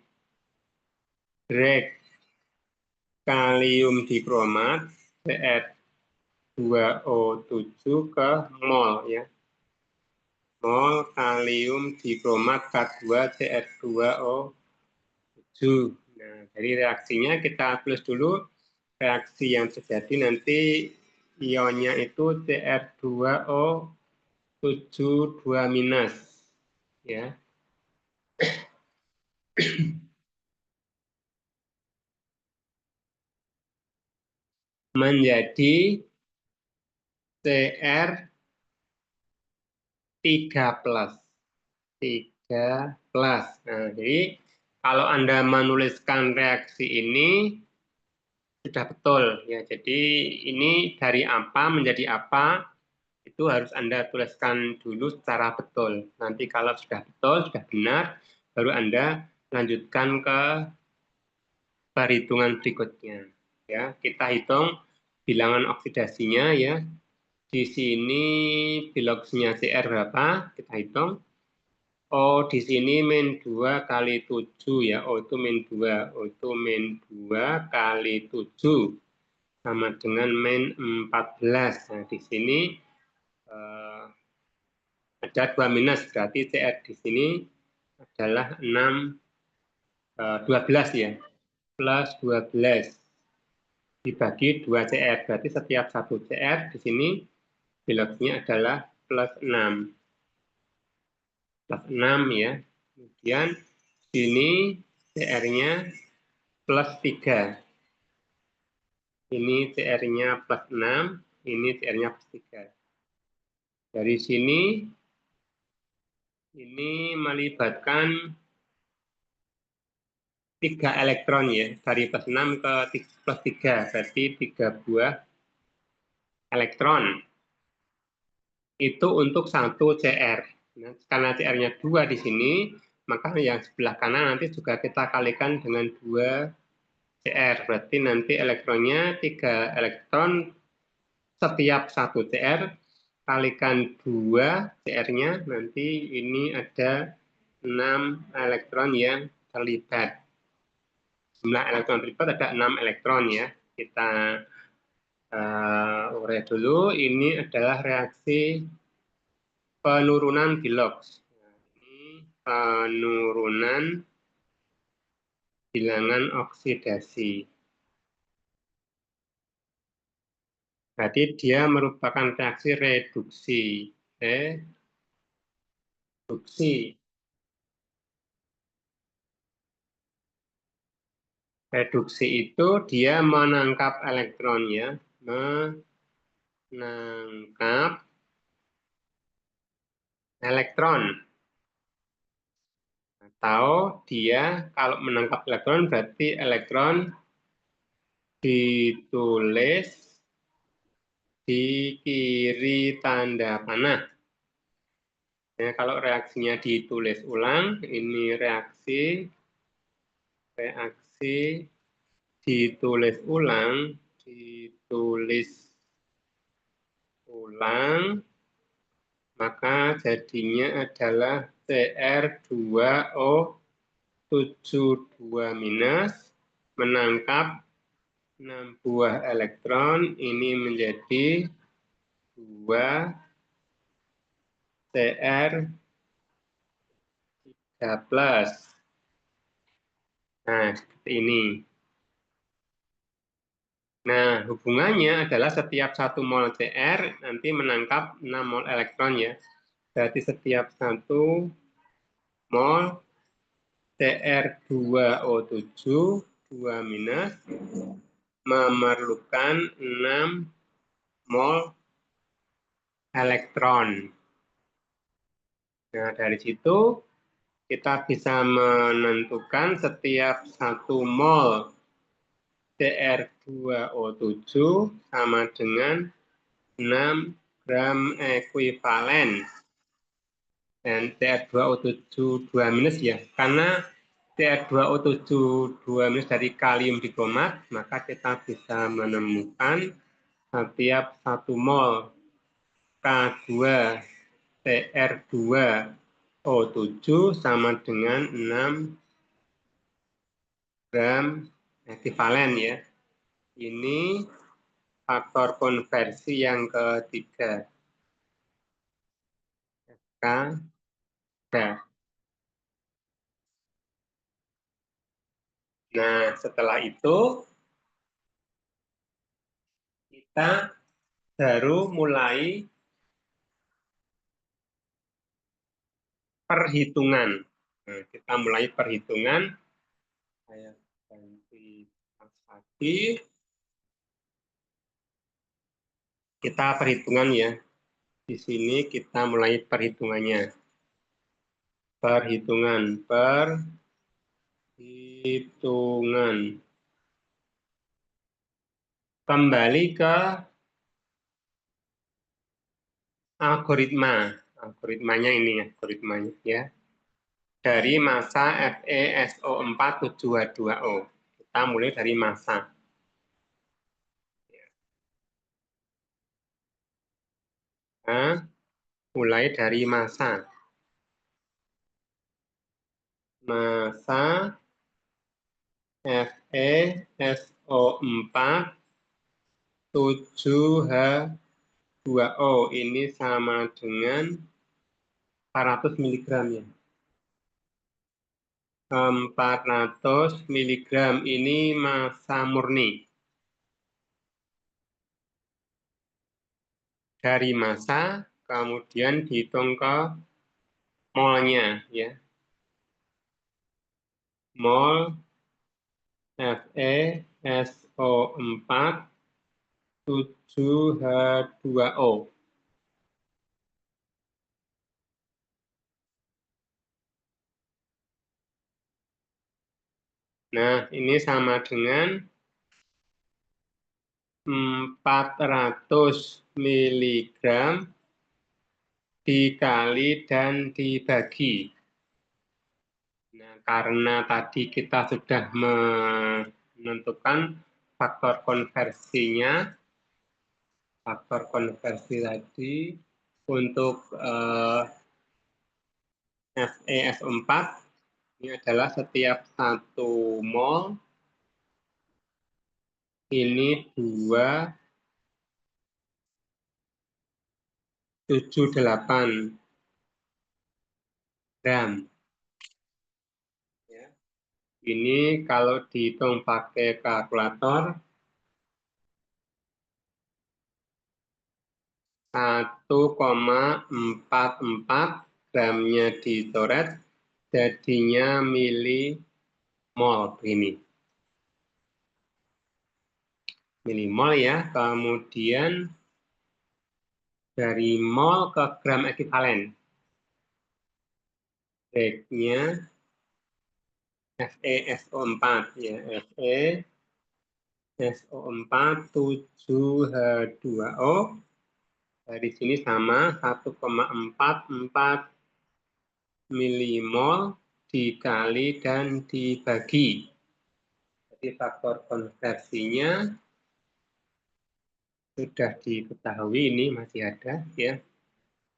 grek kalium dikromat Cr2O7 ke mol ya. Mol kalium dikromat K2Cr2O7. Nah, jadi reaksinya kita tulis dulu. Reaksi yang terjadi nanti ionnya itu Cr2O7 2- ya. Menjadi Cr3+. 3+. Nah, jadi kalau Anda menuliskan reaksi ini sudah betul ya. Jadi ini dari apa menjadi apa itu harus Anda tuliskan dulu secara betul. Nanti kalau sudah betul, sudah benar, baru Anda lanjutkan ke perhitungan berikutnya. Ya, kita hitung bilangan oksidasinya ya. Di sini biloxnya Cr berapa? Kita hitung. O di sini min 2 kali 7 ya. O itu min 2. O itu min 2 kali 7 sama dengan min 14. Nah, di sini ada 2 berarti Cr di sini adalah 12 ya. Plus 12 dibagi 2 Cr. Berarti setiap 1 Cr di sini biloxnya adalah plus 6. Plus 6 ya. Kemudian sini Cr-nya plus 3. Ini Cr-nya plus 6, ini Cr-nya plus 3. Dari sini ini melibatkan 3 elektron ya, dari plus 6 ke plus 3, berarti 3 buah elektron. Itu untuk 1 Cr. Nah, karena Cr-nya 2 di sini, maka yang sebelah kanan nanti juga kita kalikan dengan 2 Cr. Berarti nanti elektronnya 3 elektron setiap 1 Cr, kalikan 2 Cr-nya, nanti ini ada 6 elektron yang terlibat. Jumlah elektron terlibat ada 6 elektron ya. Kita urai dulu, ini adalah reaksi penurunan bilox. Ini penurunan bilangan oksidasi. Berarti dia merupakan reaksi reduksi. Reduksi. Reduksi itu dia menangkap elektronnya, menangkap elektron. Atau dia kalau menangkap elektron berarti elektron ditulis di kiri tanda panah. Ya, kalau reaksinya ditulis ulang, ini reaksi ditulis ulang, maka jadinya adalah Cr2O7 2- menangkap 6 buah elektron, ini menjadi 2 Cr3+. Nah, seperti ini. Nah, hubungannya adalah setiap 1 mol Cr nanti menangkap 6 mol elektron ya. Berarti setiap 1 mol Cr2O7 2- memerlukan 6 mol elektron. Nah, dari situ kita bisa menentukan setiap 1 mol Cr2O7 sama dengan 6 gram ekuivalen. Dan Cr2O7 2- ya, karena Cr2O7 2- dari kalium dikromat, maka kita bisa menemukan setiap 1 mol K2 Cr2O7 sama dengan 6 gram ekuivalen ya. Ini faktor konversi yang ketiga. K. Nah, setelah itu kita baru mulai perhitungan. Nah, kita mulai perhitungan. Saya ganti lagi. Kita perhitungan ya. Di sini kita mulai perhitungannya. Perhitungan. Kembali ke algoritma. Algoritmanya ini ya, algoritmanya ya. Dari massa FeSO4 7H2O. Kita mulai dari massa. Nah, mulai dari massa. Massa FeSO4 7H2O ini sama dengan 400 mg ya. 400 mg ini massa murni. Dari massa, kemudian dihitung ke molnya ya. Mol FeSO4 7H2O. Nah, ini sama dengan 400 mg dikali dan dibagi. Nah, karena tadi kita sudah menentukan faktor konversinya, faktor konversi tadi untuk FeSO4 ini adalah setiap 1 mol ini 278 gram. Ya. Ini kalau dihitung pakai kalkulator 1,44 gramnya dicoret jadinya milimol begini. Milimol ya, kemudian dari mol ke gram ekuivalen. Baiknya FeSO4 ya, FeSO4 7H2O dari sini sama 1,44 milimol dikali dan dibagi. Jadi faktor konversinya sudah diketahui, ini masih ada ya.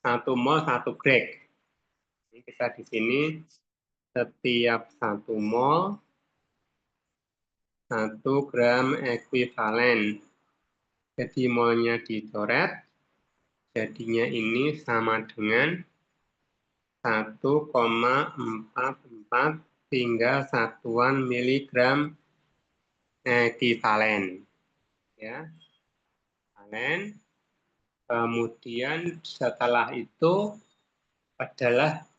1 mol 1 grek. Ini kita di sini setiap 1 mol 1 gram ekuivalen. Jadi molnya dicoret, jadinya ini sama dengan 1,44 tinggal satuan miligram ekuivalen. Ya, ekuivalen. Kemudian setelah itu adalah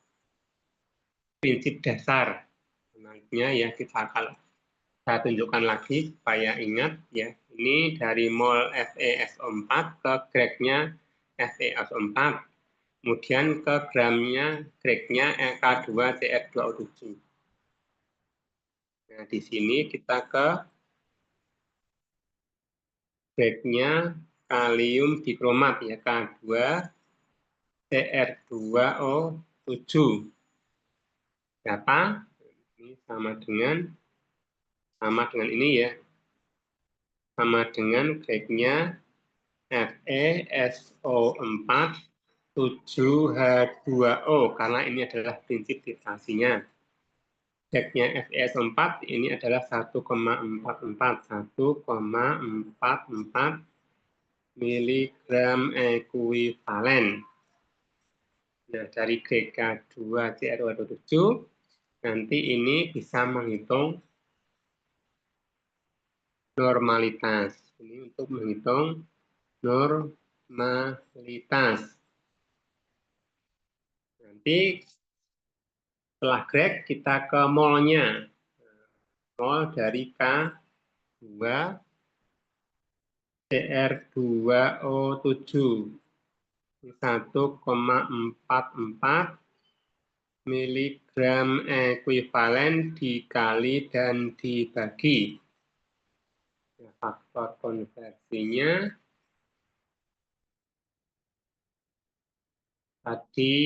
prinsip dasar. Selanjutnya ya kita akan saya tunjukkan lagi supaya ingat ya. Ini dari mol FeSO4 ke gregnya FeSO4. Kemudian ke gramnya gregnya K2Cr2O7. Nah, di sini kita ke gregnya kalium dikromat ya, K2 Cr2O7. Berapa? Ini sama dengan ini ya. Sama dengan Gregnya FeSO4 7H2O karena ini adalah prinsip filtrasinya. Gregnya FeSO4 ini adalah 1,44 miligram ekuivalen. Nah, dari GK2CrO7 nanti ini bisa menghitung normalitas. Ini untuk menghitung normalitas. Nanti setelah Greg kita ke molnya. Mol dari K2 Cr2O7 1,44 miligram ekuivalen dikali dan dibagi. Nah, faktor konversinya tadi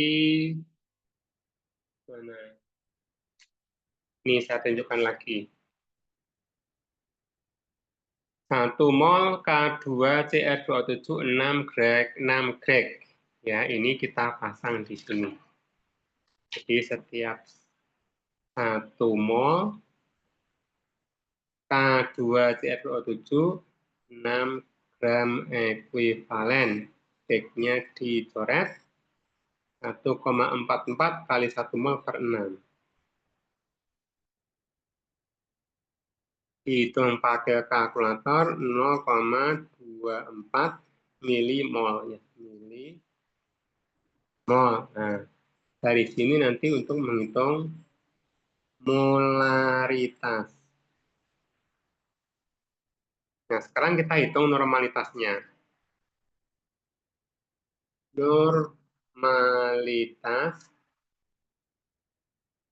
mana? Ini saya tunjukkan lagi. 1 mol K2Cr2O7 6 Greg. Ya, ini kita pasang di sini. Jadi setiap 1 mol K2Cr2O7 6 gram ekuivalen. Gregnya dicoret 1,44 kali 1 mol per 6. Dihitung pakai kalkulator 0,24 milimol ya, milimol. Nah, dari sini nanti untuk menghitung molaritas. Nah, sekarang kita hitung normalitasnya. Normalitas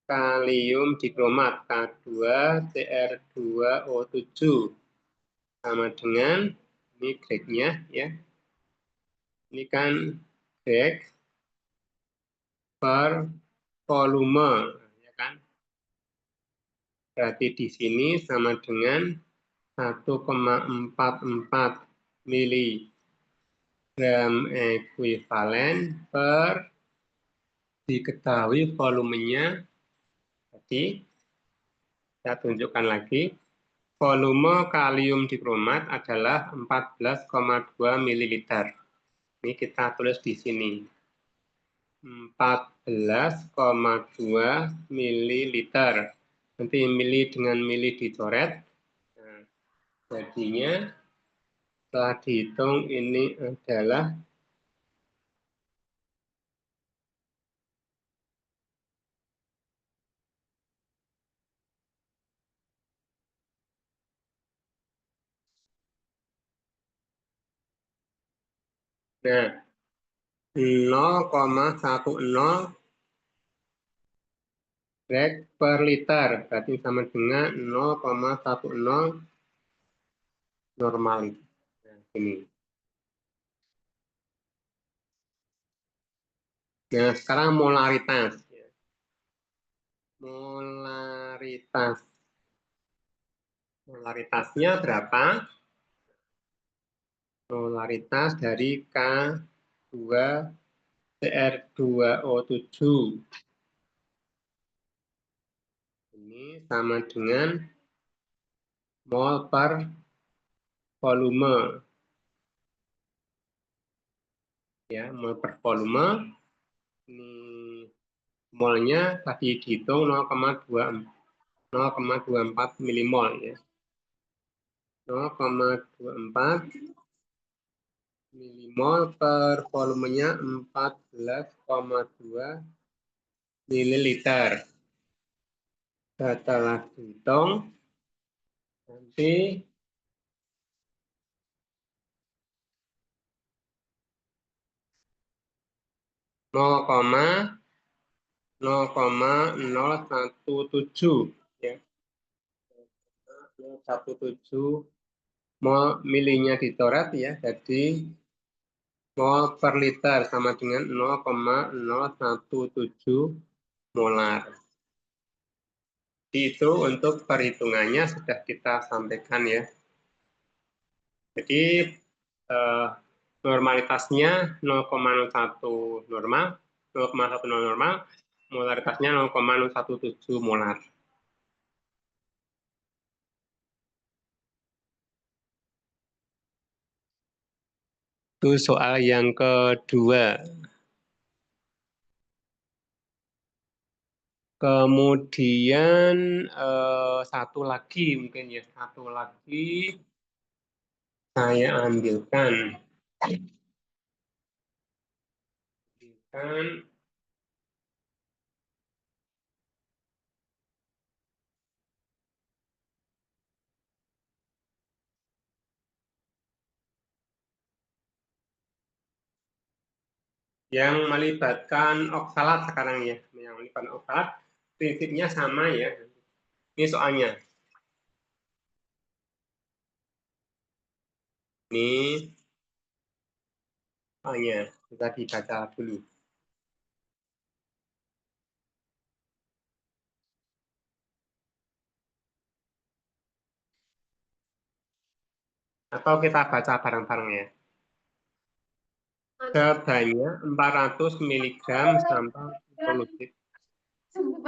kalium dikromat K2Cr2O7 sama dengan ini Gregnya ya. Ini kan Greg per volume ya kan. Berarti di sini sama dengan 1,44 miligram ekuivalen per diketahui volumenya. Jadi saya tunjukkan lagi. Volume kalium dikromat adalah 14,2 ml. Ini kita tulis di sini. 14,2 ml. Nanti mili dengan mili dicoret. Nah, jadinya setelah dihitung ini adalah nah 0,10 Greg per liter, berarti sama dengan 0,10 normal. Nah, ini. Nah, sekarang molaritas. Molaritas. Molaritasnya berapa? Molaritas dari K2Cr2O7. Ini sama dengan mol per volume. Ya, mol per volume. Ini molnya tadi dihitung 0,24 milimol ya. 0,24 milimol per volumenya 14,2 mililiter. Setelah dihitung nanti nol koma 0,017 ya. 0,017 Mol milinya dicoret ya, jadi mol per liter sama dengan 0,017 molar. Itu untuk perhitungannya sudah kita sampaikan ya. Jadi normalitasnya 0,01 normal, 0,10 normal, molaritasnya 0,017 molar. Itu soal yang kedua. Kemudian satu lagi mungkin ya, satu lagi saya ambilkan. Yang melibatkan oksalat sekarang ya, yang melibatkan oksalat prinsipnya sama ya. Ini soalnya. Ini soalnya kita dibaca dulu. Atau kita baca bareng-bareng ya. Sebanyak 400 mg sampel polutif.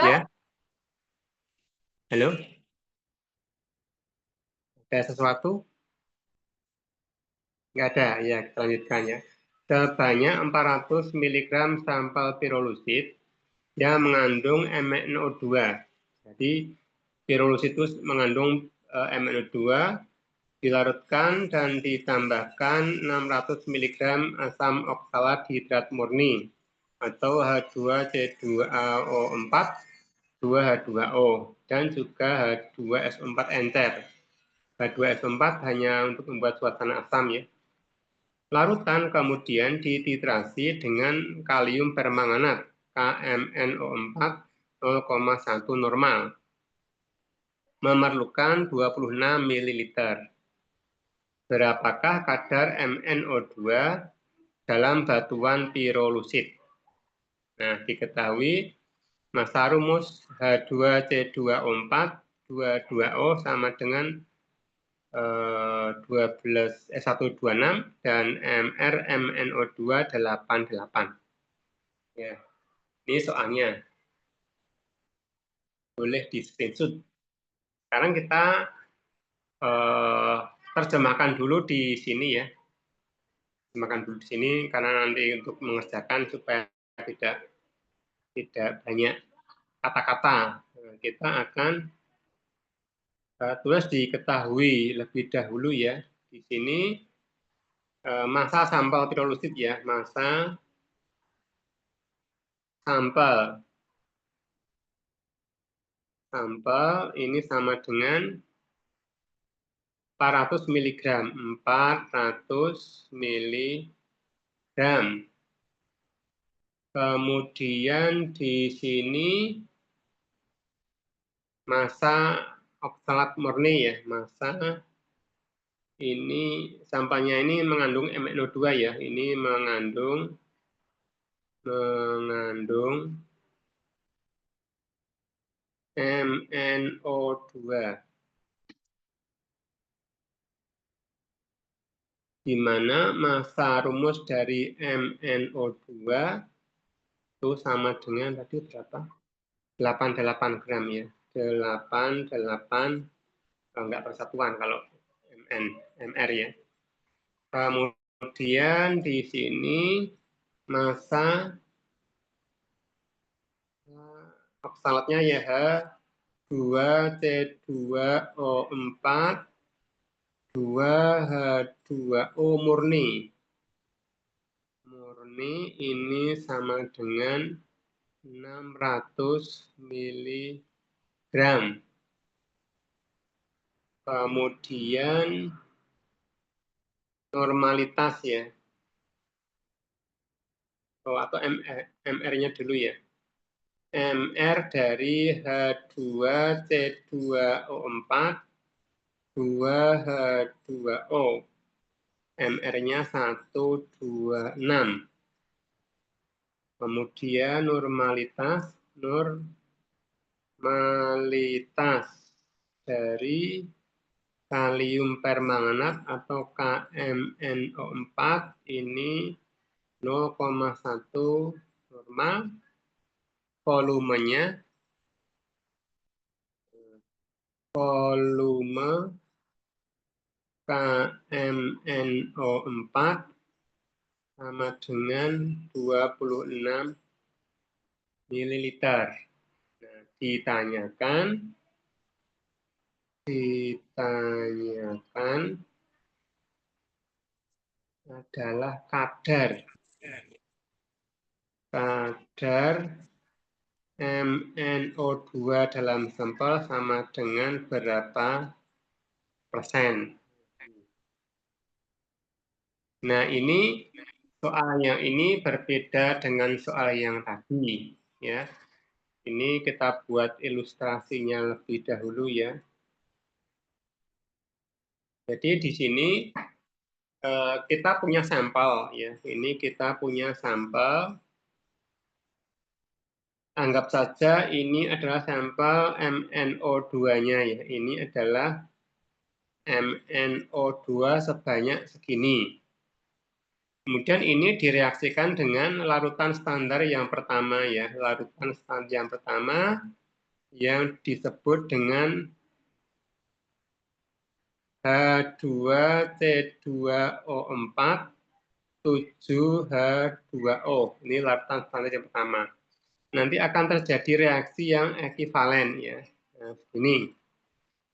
Ya. Halo? Ada sesuatu? Nggak ada, ya kita lanjutkan ya. Sebanyak 400 mg sampel pirolusit yang mengandung MnO2. Jadi pirolusit itu mengandung MnO2, dilarutkan dan ditambahkan 600 mg asam oksalat hidrat murni atau H2C2AO4, 2H2O, dan juga H2SO4 encer. H2SO4 hanya untuk membuat suasana asam ya. Larutan kemudian dititrasi dengan kalium permanganat KMnO4 0,1 normal. Memerlukan 26 ml. Berapakah kadar MnO2 dalam batuan pirolusit? Nah, diketahui massa rumus H2C2O4 22O sama dengan 126 dan MnO2 88. Ya, ini soalnya boleh di screenshot. Sekarang kita terjemahkan dulu di sini ya. Terjemahkan dulu di sini karena nanti untuk mengerjakan supaya tidak banyak kata-kata. Kita akan tulis diketahui lebih dahulu ya. Di sini massa sampel pirolusit ya, massa sampel ini sama dengan 400 mg. 400 mg. Kemudian di sini massa oksalat murni ya, massa ini sampahnya ini mengandung MnO2 ya, ini mengandung MnO2, di mana massa rumus dari MnO2 itu sama dengan tadi berapa? 88 gram ya. 88 enggak persatuan kalau MR ya. Kemudian di sini massa oksalatnya ya H2C2O4 2H2O murni. Murni ini sama dengan 600 mg. Kemudian normalitas ya. Atau MR-nya dulu ya. MR dari H2C2O4 2H2O. MR-nya 126. Kemudian normalitas dari kalium permanganat atau KMNO4 ini 0,1 normal. Volume KMNO4 sama dengan 26 ml. Nah, ditanyakan adalah kadar MnO2 dalam sampel sama dengan berapa persen. Nah, ini soal yang ini berbeda dengan soal yang tadi, ya. Ini kita buat ilustrasinya lebih dahulu ya. Jadi di sini kita punya sampel ya. Ini kita punya sampel. Anggap saja ini adalah sampel MnO2-nya ya. Ini adalah MnO2 sebanyak segini. Kemudian ini direaksikan dengan larutan standar yang pertama ya. Larutan standar yang pertama yang disebut dengan H2C2O4 7H2O. Ini larutan standar yang pertama. Nanti akan terjadi reaksi yang ekivalen ya. Nah, ini.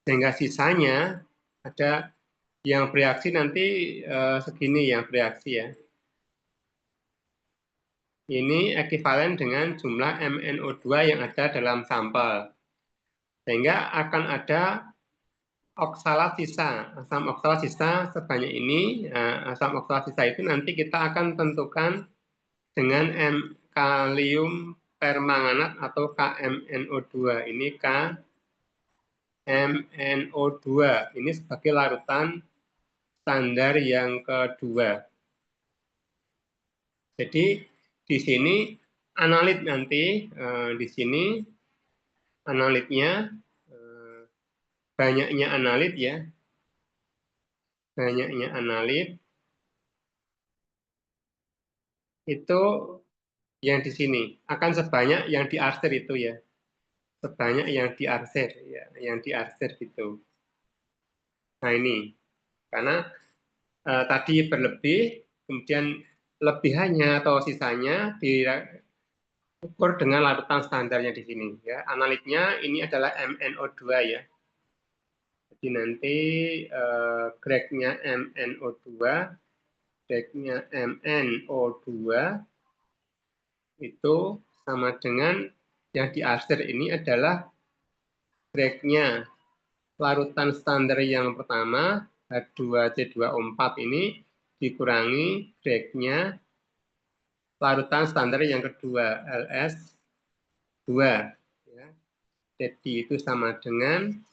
Sehingga sisanya ada yang bereaksi nanti segini yang bereaksi ya. Ini ekivalen dengan jumlah MnO2 yang ada dalam sampel. Sehingga akan ada oksalat sisa. Asam oksalat sisa sebanyak ini. Asam oksalat sisa itu nanti kita akan tentukan dengan kalium permanganat atau KMNO2. Ini KMNO2. Ini sebagai larutan standar yang kedua. Jadi di sini analit nanti di sini analitnya banyaknya analit ya. Banyaknya analit itu yang di sini akan sebanyak yang diarsir itu ya. Sebanyak yang diarsir ya, yang diarsir gitu. Nah, ini karena tadi berlebih, kemudian lebihannya atau sisanya diukur dengan larutan standarnya di sini. Ya. Analitnya ini adalah MnO2 ya. Jadi nanti grade-nya MnO2, grade-nya MnO2 itu sama dengan yang diarsir ini adalah grade-nya larutan standar yang pertama H2C2O4 ini dikurangi grade-nya larutan standar yang kedua LS2 ya. Jadi itu sama dengan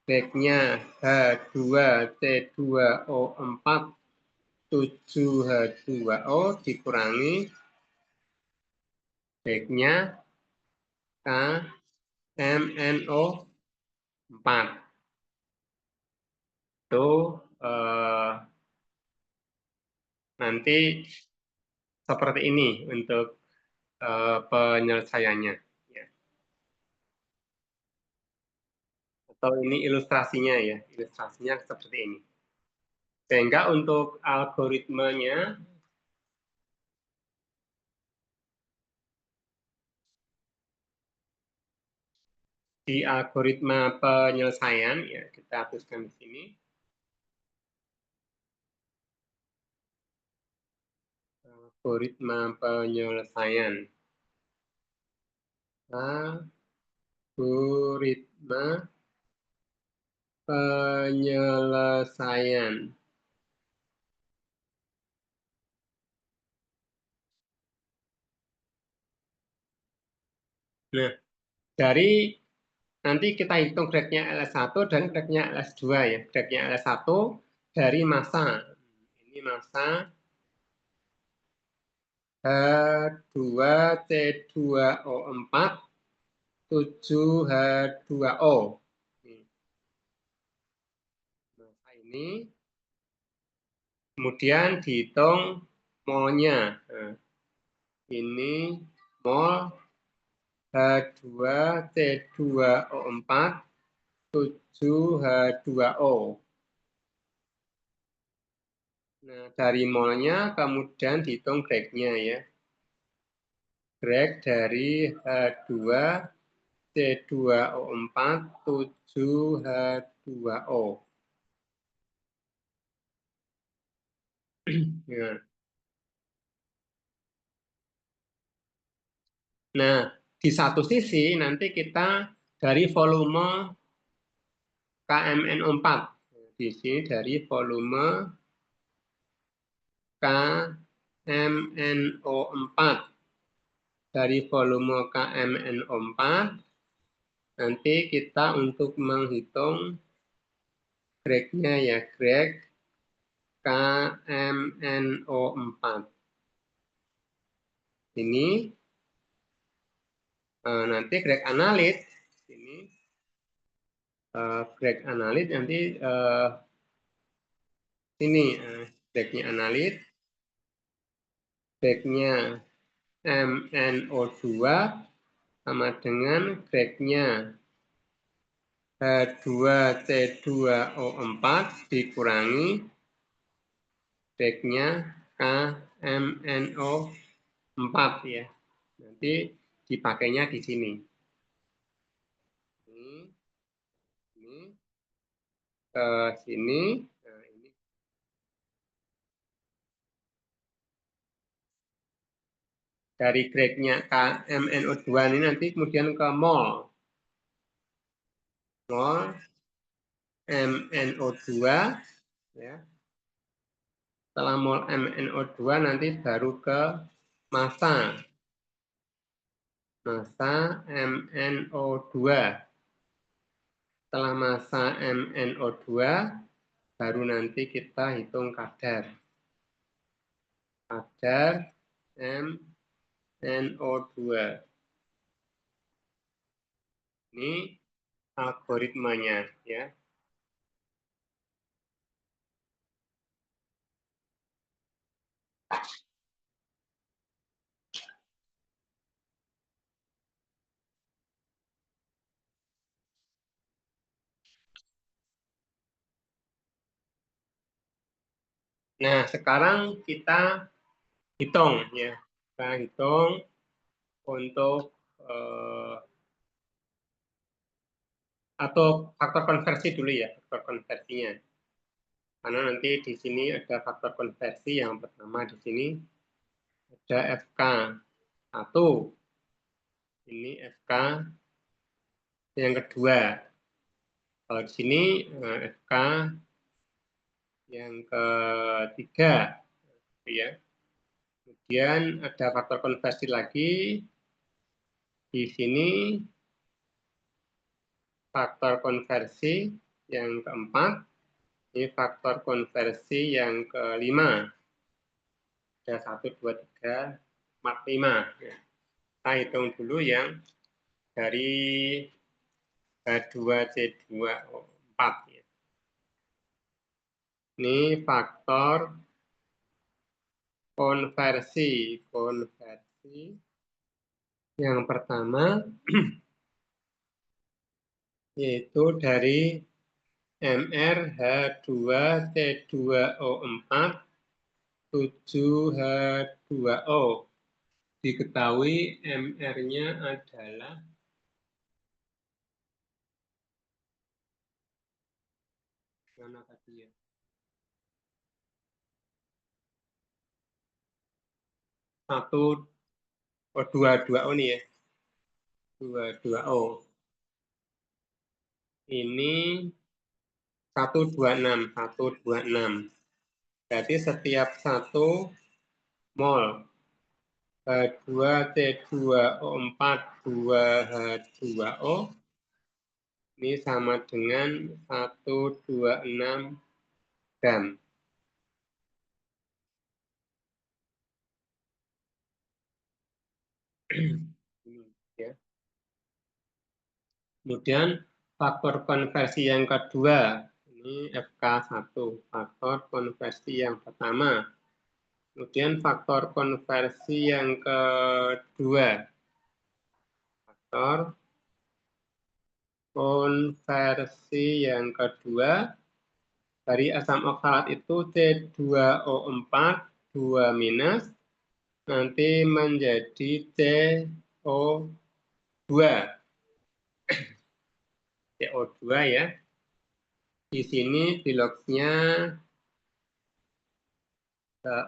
grade-nya H2C2O4 7H2O dikurangi grade-nya KMNO4. Itu nanti seperti ini untuk penyelesaiannya. Ya. Atau ini ilustrasinya ya, ilustrasinya seperti ini. Sehingga untuk algoritmenya di algoritma penyelesaian ya kita hapuskan di sini. Algoritma penyelesaian. Algoritma penyelesaian. Nah, dari Nanti kita hitung grade-nya LS1 dan grade-nya LS2 ya. Grade-nya LS1 dari massa. Ini massa H2C2O4 7H2O. Massa ini kemudian dihitung molnya. Nah, ini mol H2C2O4 7H2O. Nah, dari molnya kemudian dihitung grade-nya ya. Grade dari H2C2O4 7H2O. Nah, di satu sisi nanti kita dari volume KMNO4. Di sini dari volume KMNO4. Dari volume KMNO4, nanti kita untuk menghitung grade-nya ya, grade KMNO4. Ini nanti grade analit, ini grade analit nanti ini grade-nya analit, grade-nya MnO2 sama dengan grade-nya H2C2O4 dikurangi grade-nya KMNO4 ya. Nanti dipakainya di sini. Ini ke sini. Nah, ini. Dari grade-nya KMNO2 ini nanti kemudian ke mol. Mol MnO2 ya. Setelah mol MnO2 nanti baru ke massa. Massa MnO2. Setelah massa MnO2 baru nanti kita hitung kadar. Kadar MnO2. Ini algoritmanya ya. Nah, sekarang kita hitung ya. Kita hitung untuk atau faktor konversi dulu ya, faktor konversinya. Karena nanti di sini ada faktor konversi yang pertama di sini ada FK1. Ini FK yang kedua. Kalau di sini FK yang ketiga, ya. Kemudian ada faktor konversi lagi di sini, faktor konversi yang keempat, ini faktor konversi yang kelima. Ada 1, 2, 3, 4, 5. Kita hitung dulu yang dari H2C2O4. Ya. Ini faktor konversi. Konversi yang pertama yaitu dari MrH2C2O4 7H2O. Diketahui MR-nya adalah mana tadi ya? 22O nih ya. 22O. Ini 126. Jadi setiap 1 mol H2C2O4 2H2O Ini sama dengan 126 gram. Ini, ya. Kemudian faktor konversi yang kedua, ini FK1, faktor konversi yang pertama. Kemudian faktor konversi yang kedua, faktor konversi yang kedua dari asam oksalat itu C2O4 2 minus nanti menjadi CO2. CO2 ya. Di sini di logsnya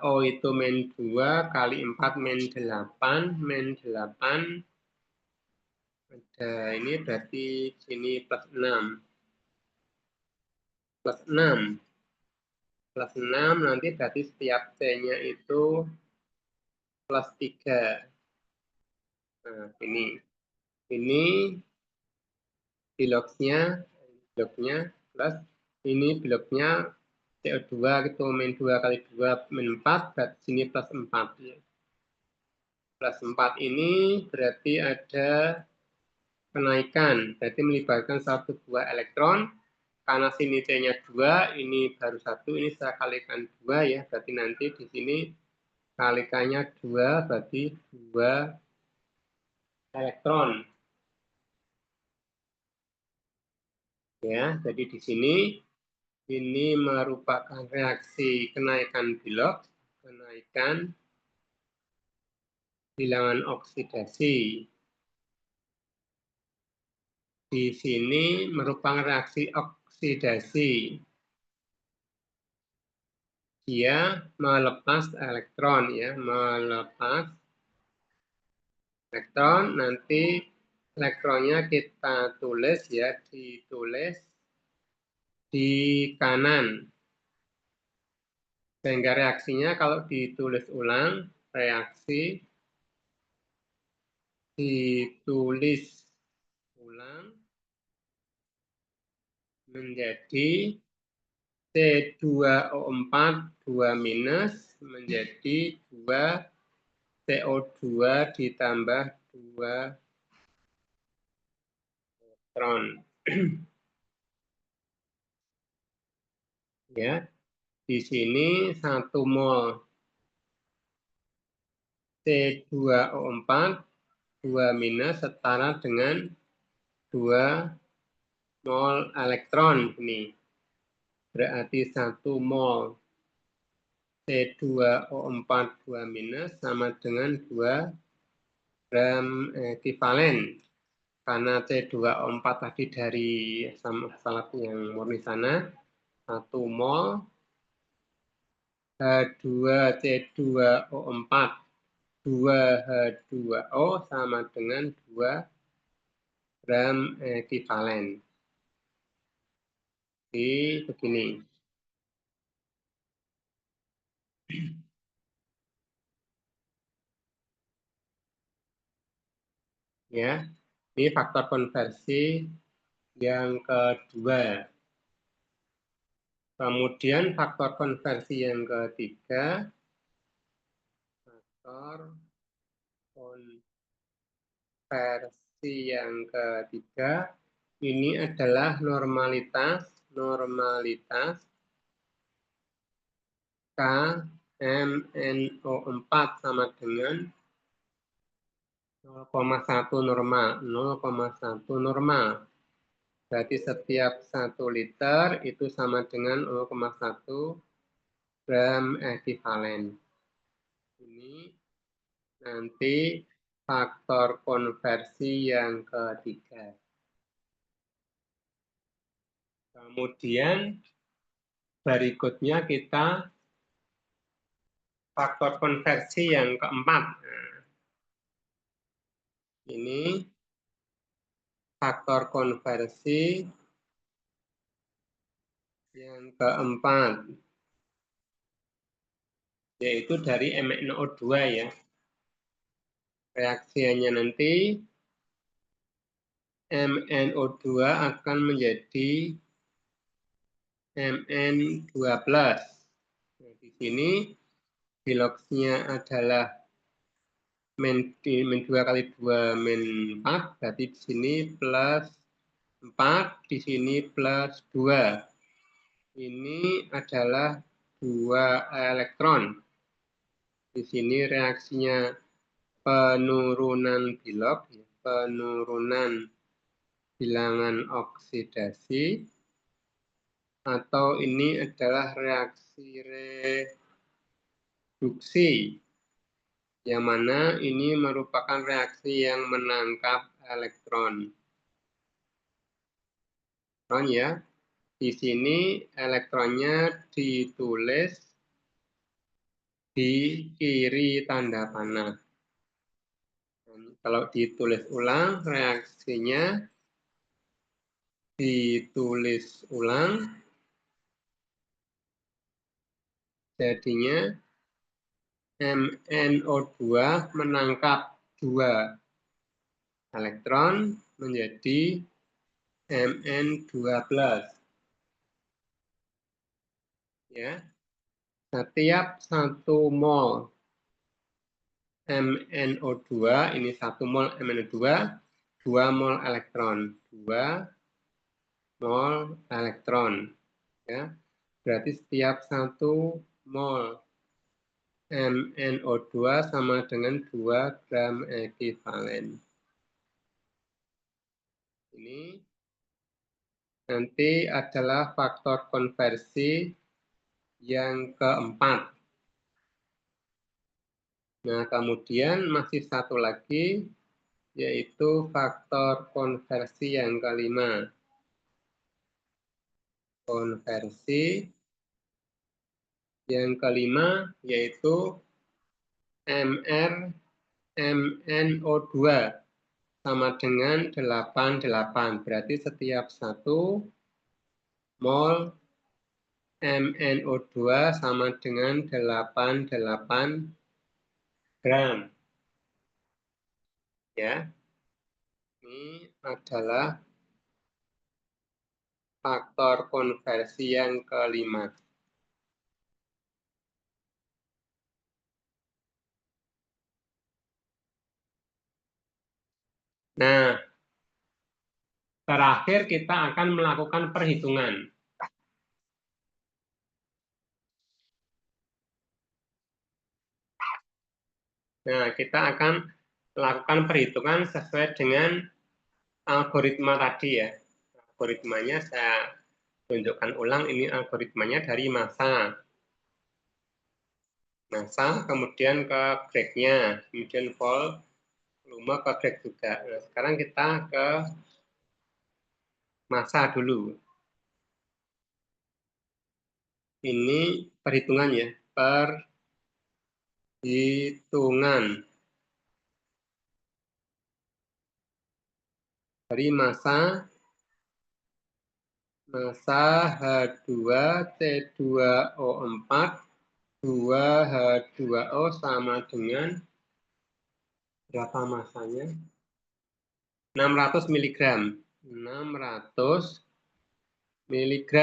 O itu min 2 kali 4 min 8, min 8 ada ini berarti sini plus 6. Plus 6. Plus 6 nanti berarti setiap C-nya itu plus 3. Nah, ini. Ini di logsnya plus ini bloknya CO2 gitu min 2 kali 2 min 4 berarti sini plus 4 ya. Plus 4 ini berarti ada kenaikan, berarti melibatkan 1 buah elektron. Karena sini C-nya 2, ini baru 1, ini saya kalikan 2 ya, berarti nanti di sini kalikannya 2, berarti 2 elektron. Ya, jadi di sini ini merupakan reaksi kenaikan Bilox, kenaikan bilangan oksidasi. Di sini merupakan reaksi oksidasi. Dia melepas elektron ya, melepas elektron, nanti elektronnya kita tulis ya, ditulis di kanan. Sehingga reaksinya kalau ditulis ulang, reaksi ditulis ulang menjadi C2O4 2 minus menjadi 2 CO2 ditambah 2 elektron. Ya, di sini 1 mol C2O4 2 minus setara dengan 2 mol elektron ini. Berarti 1 mol C2O4 2 minus sama dengan 2 gram ekivalen. Karena C2O4 tadi dari asam oksalat yang murni sana, 1 mol H2C2O4 2H2O sama dengan 2 gram ekivalen. Jadi begini. Ya, ini faktor konversi yang kedua. Kemudian faktor konversi yang ketiga, faktor konversi yang ketiga ini adalah normalitas KMNO4 sama dengan 0,1 normal, 0,1 normal. Berarti setiap 1 liter itu sama dengan 0,1 gram ekivalen. Ini nanti faktor konversi yang ketiga. Kemudian berikutnya kita faktor konversi yang keempat. Nah, ini faktor konversi yang keempat, yaitu dari MnO2 ya. Reaksiannya nanti MnO2 akan menjadi Mn2+. Nah, di sini biloxnya adalah min 2 kali 2 min 4, berarti di sini plus 4, di sini plus 2. Ini adalah 2 elektron. Di sini reaksinya penurunan bilok, penurunan bilangan oksidasi, atau ini adalah reaksi reduksi, yang mana ini merupakan reaksi yang menangkap elektron. Ya, di sini elektronnya ditulis di kiri tanda panah. Kalau ditulis ulang, reaksinya ditulis ulang, jadinya MnO2 menangkap 2 elektron menjadi Mn2+. Ya, setiap 1 mol MnO2, ini 1 mol MnO2, 2 mol elektron. 2 mol elektron. Ya, berarti setiap 1 mol MnO2 sama dengan 2 gram ekivalen. Ini nanti adalah faktor konversi yang keempat. Nah, kemudian masih satu lagi, yaitu faktor konversi yang kelima. Konversi yang kelima yaitu MR MnO2 sama dengan 88. Berarti setiap 1 mol MnO2 sama dengan 88 gram. Ya. Ini adalah faktor konversi yang kelima. Nah, terakhir kita akan melakukan perhitungan. Nah, kita akan melakukan perhitungan sesuai dengan algoritma tadi ya. Algoritmanya saya tunjukkan ulang, ini algoritmanya dari massa. Massa, kemudian ke Bragg-nya, kemudian volume ke Bragg juga. Nah, sekarang kita ke massa dulu. Ini perhitungan ya, perhitungan dari massa H2C2O4 2H2O sama dengan berapa massanya? 600 mg. 600 mg.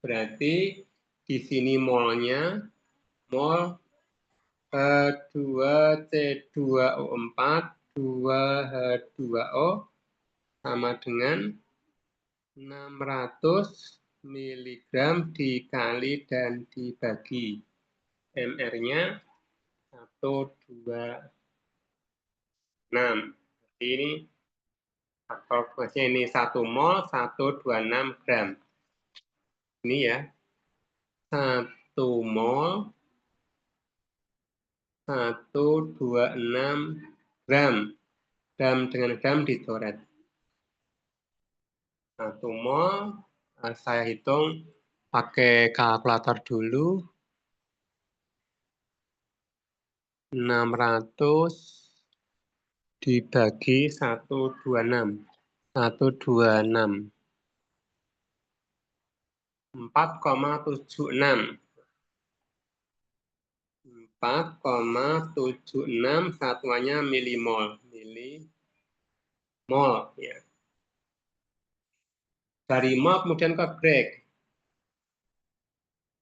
Berarti di sini molnya, mol H2C2O4 2H2O sama dengan 600 mg dikali dan dibagi. MR-nya 126. Ini faktor ini 1 mol 126 gram. Ini ya. 1 mol 126 gram. Gram dengan gram dicoret. 1 mol, saya hitung pakai kalkulator dulu. 600 dibagi 126. 126. 4,76. 4,76 satuannya milimol. Milimol ya. Dari mol kemudian ke grek.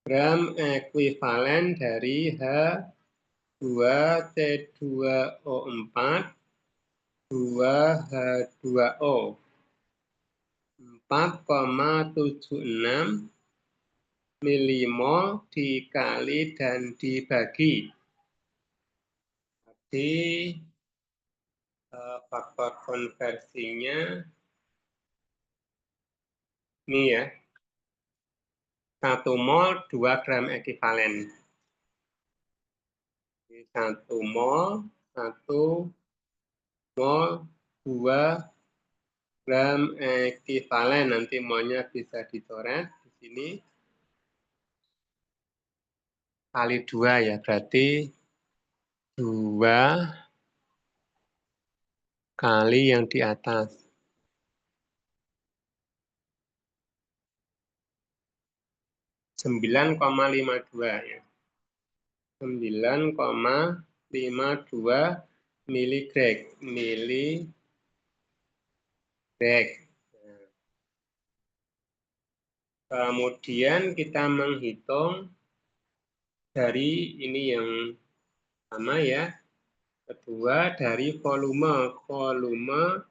Gram ekuivalen dari H2C2O4 2H2O 4,76 milimol dikali dan dibagi. Jadi faktor konversinya ini ya, 1 mol 2 gram ekivalen. 1 mol 2 gram ekivalen. Nanti molnya bisa dicoret di sini. Kali 2 ya, berarti 2 kali yang di atas. 9,52 ya. 9,52 miligrek. Kemudian kita menghitung dari ini yang sama ya. Kedua dari volume. Volume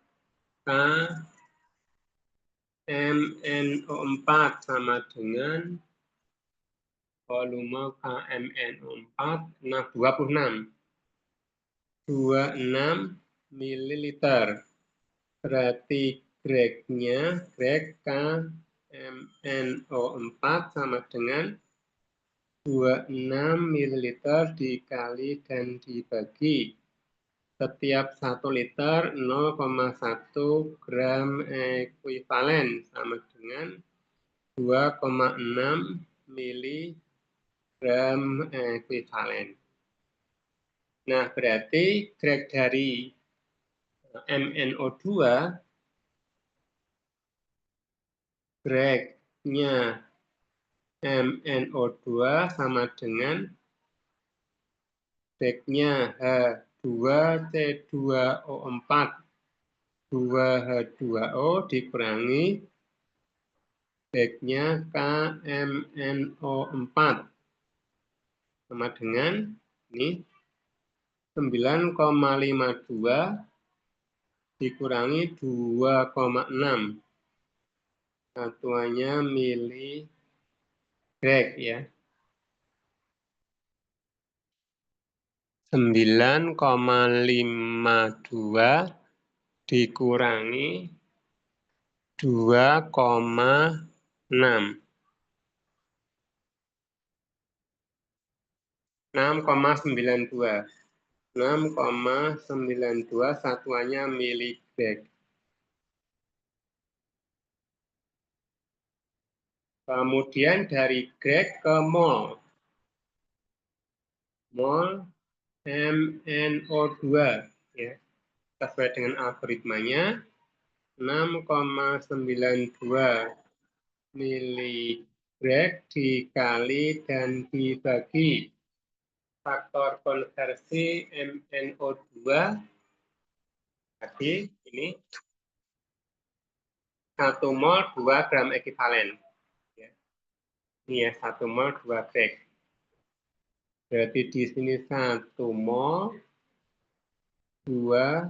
KMNO4 sama dengan volume KMNO4 26 mililiter. Berarti gregnya, greg KMNO4 sama dengan 26 mililiter dikali dan dibagi. Setiap 1 liter 0,1 gram ekuivalen sama dengan 2,6 miligram ekuivalen. Nah, berarti greg dari MnO2, gregnya MnO2 sama dengan gregnya H2C2O4 2H2O dikurangi gregnya KMNO4 sama dengan ini 9,52 dikurangi 2,6. Satuannya miligreg ya. 9,52 dikurangi 2,6. 6,92. 6,92 satuannya miligreg. Kemudian dari greg ke mol. Mol MnO2 ya. Sesuai dengan algoritmanya 6,92 miligreg dikali dan dibagi faktor konversi MnO2 tadi ini 1 mol 2 gram ekivalen. Ini ya 1 mol 2 greg. Berarti di sini 1 mol 2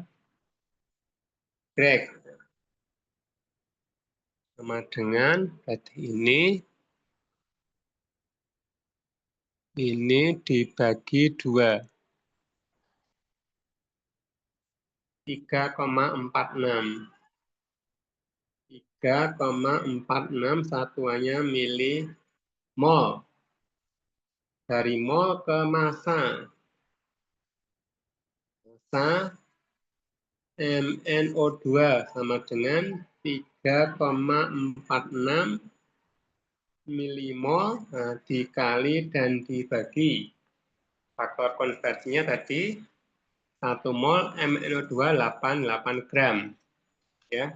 greg sama dengan berarti ini dibagi 2. 3,46. 3,46 satuannya milimol. Dari mol ke massa. Massa MnO2 sama dengan 3,46 milimol dikali dan dibagi. Faktor konversinya tadi 1 mol MnO2 88 gram. Ya.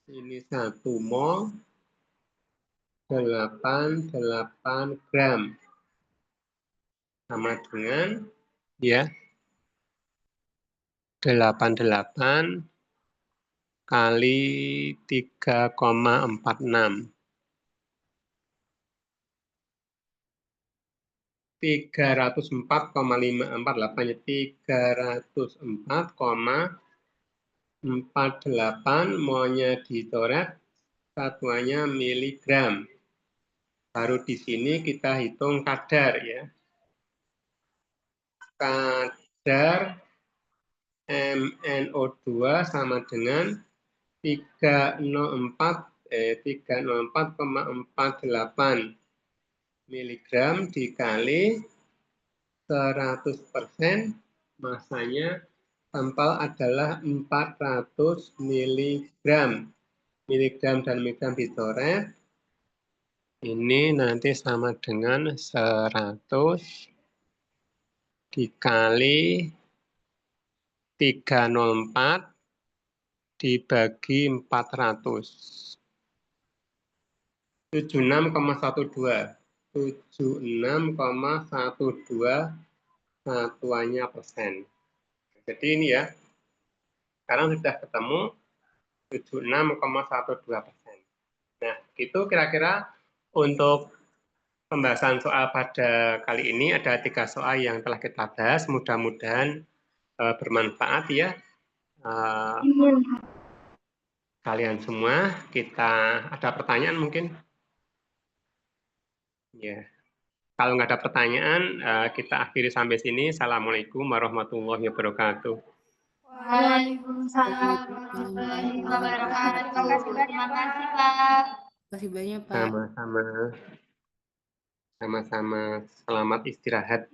Ini 1 mol 88 gram. Sama dengan ya 88 kali 3,46. 304,548 304,48 maunya dicoret, satuannya miligram. Baru di sini kita hitung kadar ya. Kadar MnO2 sama dengan 304,48 miligram dikali 100%, masanya sampel adalah 400 miligram. Miligram dan miligram dicoret. Ini nanti sama dengan 100 dikali 304 dibagi 400. 76,12. 76,12 satuannya persen. Jadi ini ya, sekarang sudah ketemu 76,12%. Nah, itu kira-kira untuk pembahasan soal pada kali ini. Ada 3 soal yang telah kita bahas, mudah-mudahan bermanfaat ya. Kalian semua, kita ada pertanyaan mungkin? Ya. Kalau nggak ada pertanyaan, kita akhiri sampai sini. Assalamualaikum warahmatullahi wabarakatuh. Waalaikumsalam warahmatullahi wabarakatuh. Terima kasih, Pak. Terima kasih banyak, Pak. Sama-sama. Sama-sama. Selamat istirahat.